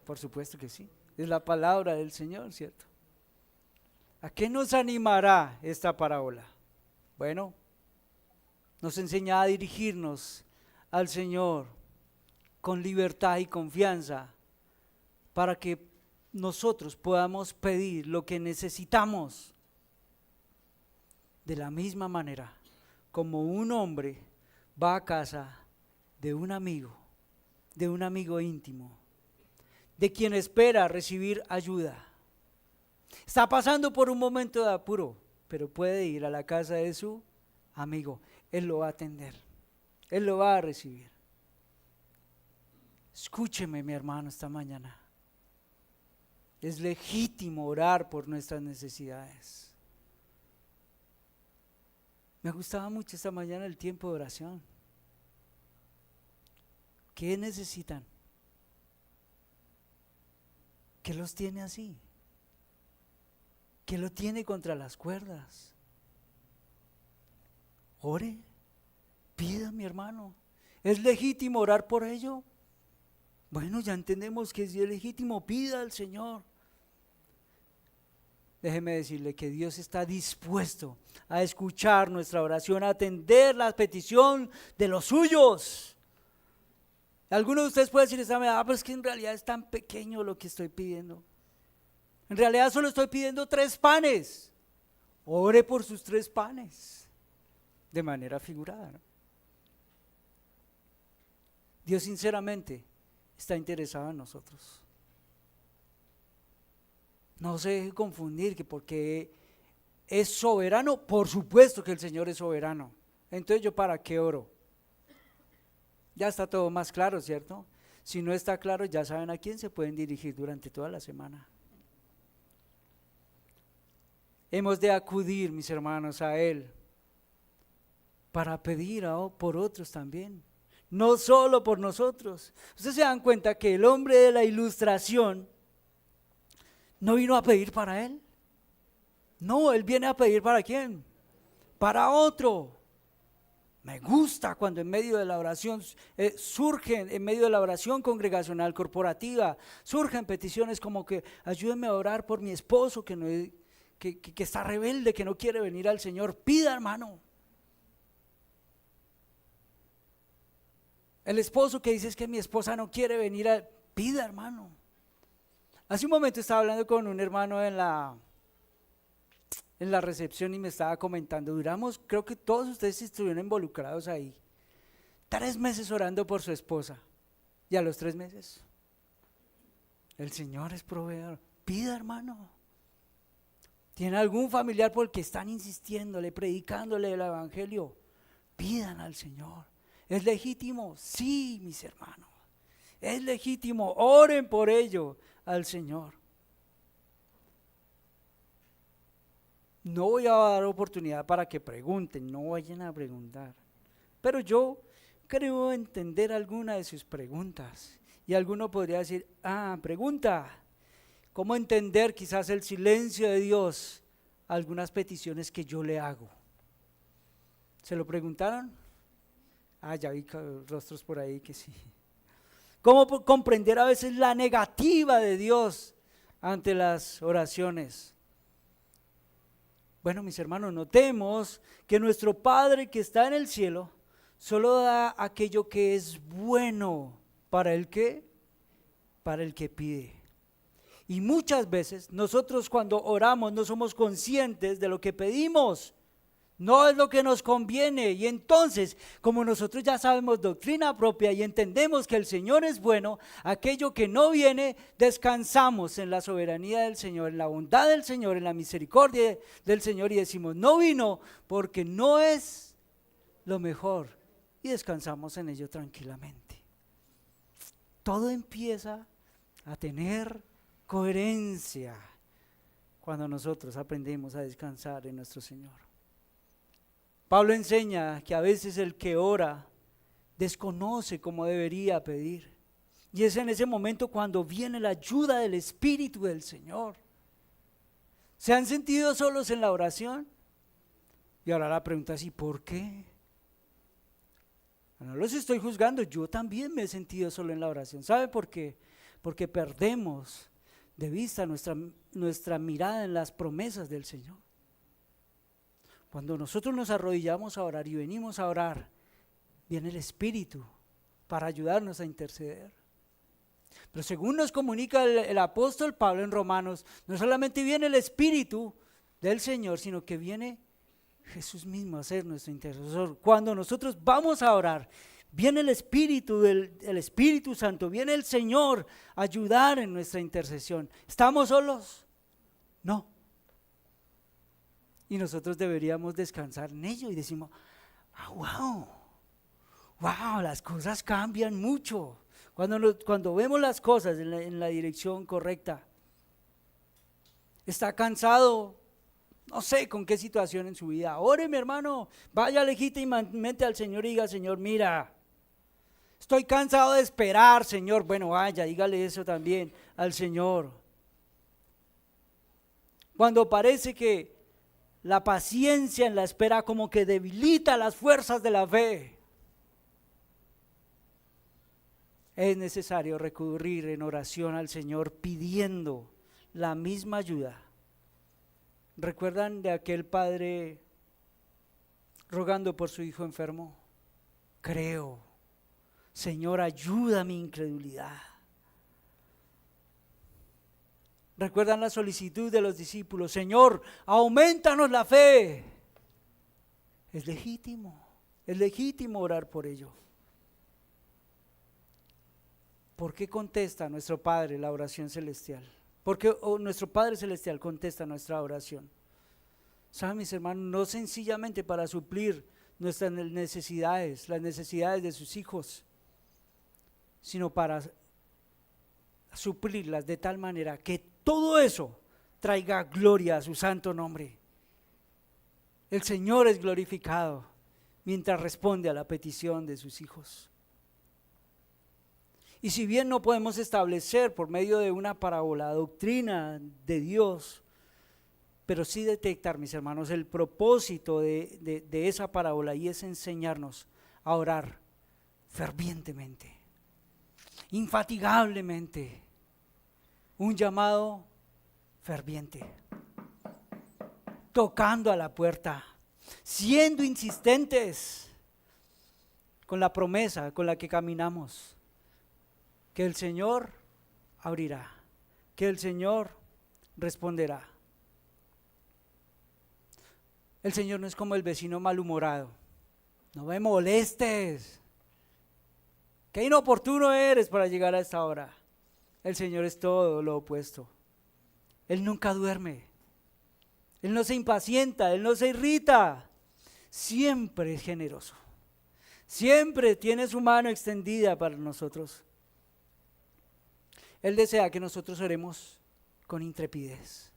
Por supuesto que sí. Es la palabra del Señor, ¿cierto? ¿A qué nos animará esta parábola? Bueno, nos enseña a dirigirnos al Señor con libertad y confianza para que nosotros podamos pedir lo que necesitamos. De la misma manera como un hombre va a casa de un amigo íntimo, de quien espera recibir ayuda. Está pasando por un momento de apuro, pero puede ir a la casa de su amigo. Él lo va a atender, Él lo va a recibir. Escúcheme, mi hermano, esta mañana. Es legítimo orar por nuestras necesidades. Me gustaba mucho esta mañana el tiempo de oración. ¿Qué necesitan? ¿Qué los tiene así? ¿Qué lo tiene contra las cuerdas? Ore, pida, mi hermano. ¿Es legítimo orar por ello? Bueno, ya entendemos que si es legítimo, pida al Señor. Déjeme decirle que Dios está dispuesto a escuchar nuestra oración, a atender la petición de los suyos. Algunos de ustedes pueden decir esta mañana, pero es que en realidad es tan pequeño lo que estoy pidiendo. En realidad solo estoy pidiendo 3 panes. Ore por sus 3 panes, de manera figurada, ¿no? Dios sinceramente está interesado en nosotros. No se deje confundir que porque es soberano, por supuesto que el Señor es soberano. Entonces, ¿yo para qué oro? Ya está todo más claro, ¿cierto? Si no está claro, ya saben a quién se pueden dirigir durante toda la semana. Hemos de acudir, mis hermanos, a Él para pedir por otros también, no solo por nosotros. Ustedes se dan cuenta que el hombre de la ilustración no vino a pedir para él. No, él viene a pedir ¿para quién? Para otro. Me gusta cuando en medio de la oración surgen, en medio de la oración congregacional, corporativa, surgen peticiones como que ayúdenme a orar por mi esposo que está rebelde, que no quiere venir al Señor. Pida, hermano. El esposo que dice es que mi esposa no quiere venir, pida, hermano. Hace un momento estaba hablando con un hermano en la recepción y me estaba comentando, duramos, creo que todos ustedes estuvieron involucrados ahí, 3 meses orando por su esposa, y a los 3 meses, el Señor es proveedor. Pida, hermano. ¿Tiene algún familiar por el que están insistiéndole, predicándole el evangelio? Pidan al Señor. ¿Es legítimo? Sí, mis hermanos, es legítimo. Oren por ello al Señor. No voy a dar oportunidad para que pregunten, no vayan a preguntar, pero yo creo entender alguna de sus preguntas. Y alguno podría decir, pregunta, ¿cómo entender quizás el silencio de Dios a algunas peticiones que yo le hago? ¿Se lo preguntaron? Ya vi rostros por ahí que sí. ¿Cómo comprender a veces la negativa de Dios ante las oraciones? Bueno, mis hermanos, notemos que nuestro Padre que está en el cielo solo da aquello que es bueno para el que pide. Y muchas veces nosotros cuando oramos no somos conscientes de lo que pedimos. No es lo que nos conviene, y entonces, como nosotros ya sabemos doctrina propia y entendemos que el Señor es bueno, aquello que no viene, descansamos en la soberanía del Señor, en la bondad del Señor, en la misericordia del Señor, y decimos, no vino porque no es lo mejor, y descansamos en ello tranquilamente. Todo empieza a tener coherencia cuando nosotros aprendemos a descansar en nuestro Señor. Pablo enseña que a veces el que ora desconoce cómo debería pedir. Y es en ese momento cuando viene la ayuda del Espíritu del Señor. ¿Se han sentido solos en la oración? Y ahora la pregunta es, ¿y por qué? No los estoy juzgando, yo también me he sentido solo en la oración. ¿Sabe por qué? Porque perdemos de vista nuestra mirada en las promesas del Señor. Cuando nosotros nos arrodillamos a orar y venimos a orar, viene el Espíritu para ayudarnos a interceder. Pero según nos comunica el apóstol Pablo en Romanos, no solamente viene el Espíritu del Señor, sino que viene Jesús mismo a ser nuestro intercesor. Cuando nosotros vamos a orar, Viene el Espíritu Santo, viene el Señor a ayudar en nuestra intercesión. ¿Estamos solos? No. Y nosotros deberíamos descansar en ello y decimos, wow, las cosas cambian mucho. Cuando vemos las cosas en la dirección correcta. ¿Está cansado? No sé con qué situación en su vida. Ore, mi hermano, vaya legítimamente al Señor y diga, Señor, mira, estoy cansado de esperar, Señor. Bueno, vaya, dígale eso también al Señor. Cuando parece que la paciencia en la espera como que debilita las fuerzas de la fe, es necesario recurrir en oración al Señor pidiendo la misma ayuda. ¿Recuerdan de aquel padre rogando por su hijo enfermo? Creo, Señor, ayuda a mi incredulidad. ¿Recuerdan la solicitud de los discípulos? Señor, aumentanos la fe. Es legítimo orar por ello. ¿Por qué contesta nuestro Padre la oración celestial? ¿Por qué nuestro Padre Celestial contesta nuestra oración? ¿Saben, mis hermanos? No sencillamente para suplir nuestras necesidades, las necesidades de sus hijos, sino para suplirlas de tal manera que todo eso traiga gloria a su santo nombre. El Señor es glorificado mientras responde a la petición de sus hijos. Y si bien no podemos establecer por medio de una parábola doctrina de Dios, pero sí detectar, mis hermanos, el propósito de esa parábola, y es enseñarnos a orar fervientemente, infatigablemente, un llamado ferviente, tocando a la puerta, siendo insistentes con la promesa con la que caminamos, que el Señor abrirá, que el Señor responderá. El Señor no es como el vecino malhumorado. No me molestes. Qué inoportuno eres para llegar a esta hora. El Señor es todo lo opuesto. Él nunca duerme. Él no se impacienta, Él no se irrita. Siempre es generoso. Siempre tiene su mano extendida para nosotros. Él desea que nosotros oremos con intrepidez,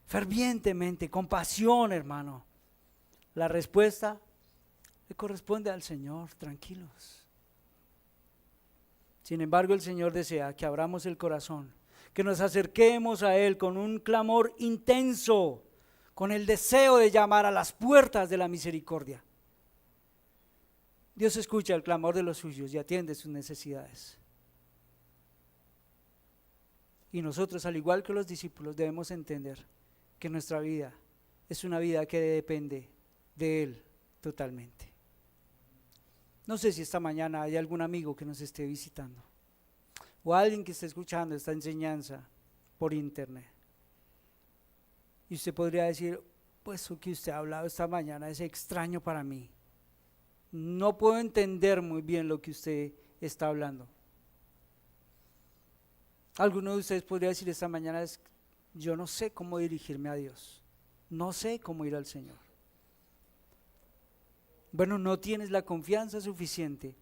fervientemente, con pasión, hermano. La respuesta le corresponde al Señor, tranquilos. Sin embargo, el Señor desea que abramos el corazón, que nos acerquemos a Él con un clamor intenso, con el deseo de llamar a las puertas de la misericordia. Dios escucha el clamor de los suyos y atiende sus necesidades. Y nosotros, al igual que los discípulos, debemos entender que nuestra vida es una vida que depende de Él totalmente. No sé si esta mañana hay algún amigo que nos esté visitando o alguien que esté escuchando esta enseñanza por internet. Y usted podría decir, pues eso que usted ha hablado esta mañana es extraño para mí. No puedo entender muy bien lo que usted está hablando. Alguno de ustedes podría decir esta mañana, yo no sé cómo dirigirme a Dios, no sé cómo ir al Señor. Bueno, no tienes la confianza suficiente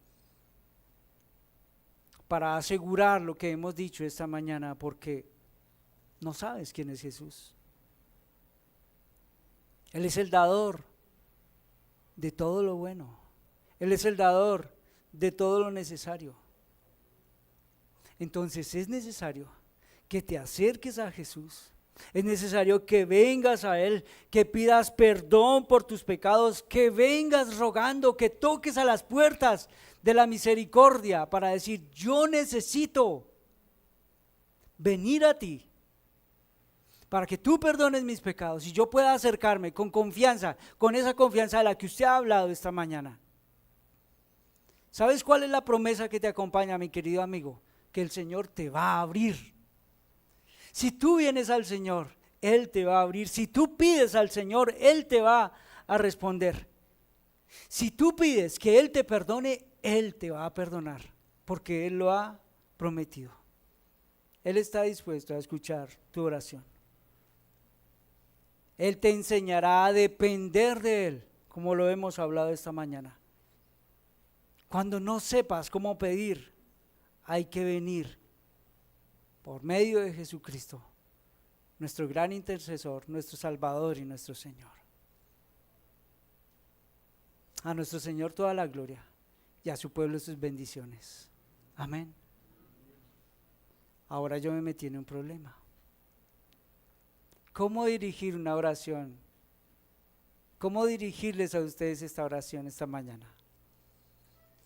para asegurar lo que hemos dicho esta mañana, porque no sabes quién es Jesús. Él es el dador de todo lo bueno. Él es el dador de todo lo necesario. Entonces es necesario que te acerques a Jesús. Es necesario que vengas a Él, que pidas perdón por tus pecados, que vengas rogando, que toques a las puertas de la misericordia para decir, yo necesito venir a ti para que tú perdones mis pecados y yo pueda acercarme con confianza, con esa confianza de la que usted ha hablado esta mañana. ¿Sabes cuál es la promesa que te acompaña, mi querido amigo? Que el Señor te va a abrir. Si tú vienes al Señor, Él te va a abrir. Si tú pides al Señor, Él te va a responder. Si tú pides que Él te perdone, Él te va a perdonar, porque Él lo ha prometido. Él está dispuesto a escuchar tu oración. Él te enseñará a depender de Él, como lo hemos hablado esta mañana. Cuando no sepas cómo pedir, hay que venir por medio de Jesucristo, nuestro gran intercesor, nuestro Salvador y nuestro Señor. A nuestro Señor toda la gloria y a su pueblo sus bendiciones. Amén. Ahora yo me metí en un problema. ¿Cómo dirigir una oración? ¿Cómo dirigirles a ustedes esta oración esta mañana?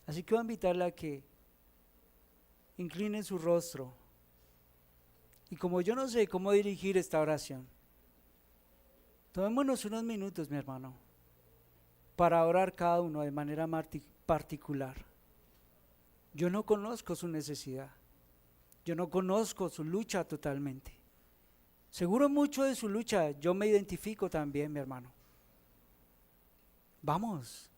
Así que voy a invitarle a que inclinen su rostro. Y como yo no sé cómo dirigir esta oración, tomémonos unos minutos, mi hermano, para orar cada uno de manera particular. Yo no conozco su necesidad. Yo no conozco su lucha totalmente. Seguro mucho de su lucha yo me identifico también, mi hermano. Vamos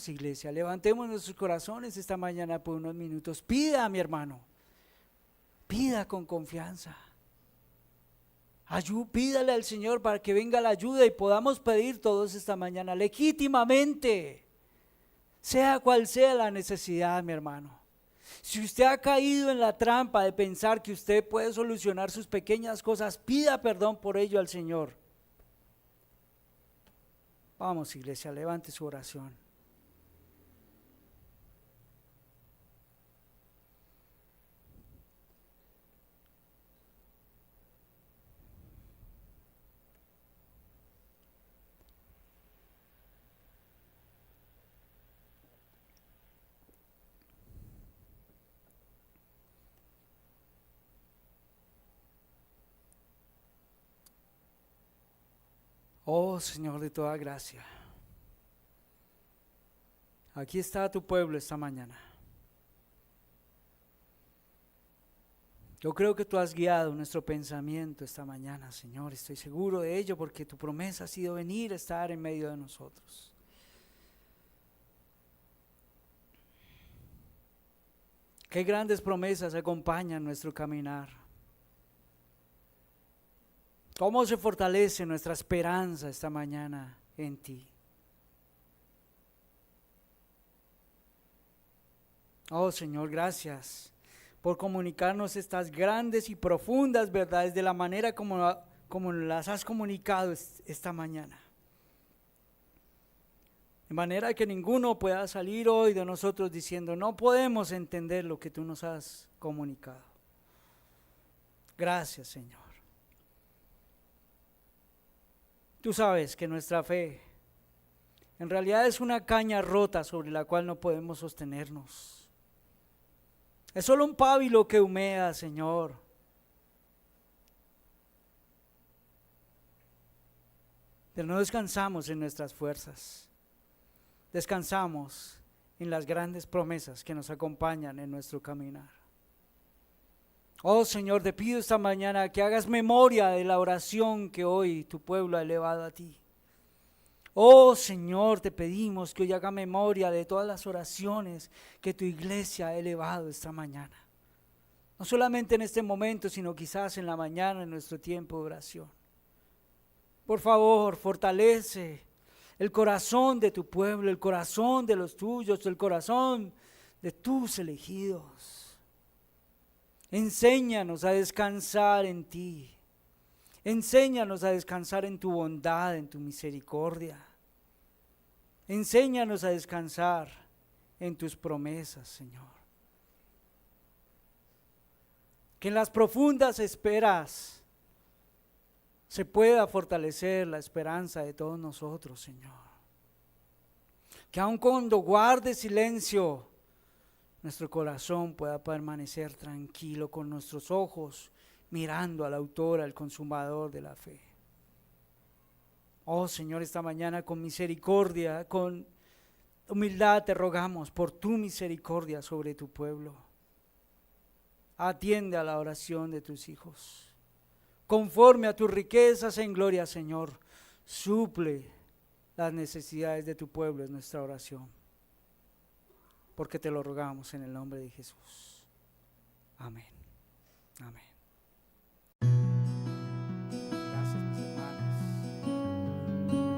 iglesia, levantemos nuestros corazones esta mañana por unos minutos. Pida, mi hermano, pida con confianza. Pídale al Señor para que venga la ayuda y podamos pedir todos esta mañana legítimamente, sea cual sea la necesidad, mi hermano. Si usted ha caído en la trampa de pensar que usted puede solucionar sus pequeñas cosas, pida perdón por ello al Señor. Vamos, iglesia, levante su oración. Oh Señor de toda gracia, aquí está tu pueblo esta mañana. Yo creo que tú has guiado nuestro pensamiento esta mañana, Señor, estoy seguro de ello porque tu promesa ha sido venir a estar en medio de nosotros. Qué grandes promesas acompañan nuestro caminar. ¿Cómo se fortalece nuestra esperanza esta mañana en ti? Oh Señor, gracias por comunicarnos estas grandes y profundas verdades de la manera como las has comunicado esta mañana. De manera que ninguno pueda salir hoy de nosotros diciendo, no podemos entender lo que tú nos has comunicado. Gracias, Señor. Tú sabes que nuestra fe en realidad es una caña rota sobre la cual no podemos sostenernos. Es solo un pábilo que humea, Señor. Pero no descansamos en nuestras fuerzas. Descansamos en las grandes promesas que nos acompañan en nuestro caminar. Oh Señor, te pido esta mañana que hagas memoria de la oración que hoy tu pueblo ha elevado a ti. Oh Señor, te pedimos que hoy haga memoria de todas las oraciones que tu iglesia ha elevado esta mañana. No solamente en este momento, sino quizás en la mañana, en nuestro tiempo de oración. Por favor, fortalece el corazón de tu pueblo, el corazón de los tuyos, el corazón de tus elegidos. Enséñanos a descansar en ti. Enséñanos a descansar en tu bondad, en tu misericordia. Enséñanos a descansar en tus promesas, Señor. Que en las profundas esperas se pueda fortalecer la esperanza de todos nosotros, Señor. Que aun cuando guarde silencio, nuestro corazón pueda permanecer tranquilo con nuestros ojos mirando al autor, al consumador de la fe. Oh Señor, esta mañana con misericordia, con humildad te rogamos por tu misericordia sobre tu pueblo. Atiende a la oración de tus hijos. Conforme a tus riquezas en gloria, Señor, suple las necesidades de tu pueblo es nuestra oración, porque te lo rogamos en el nombre de Jesús. Amén. Amén.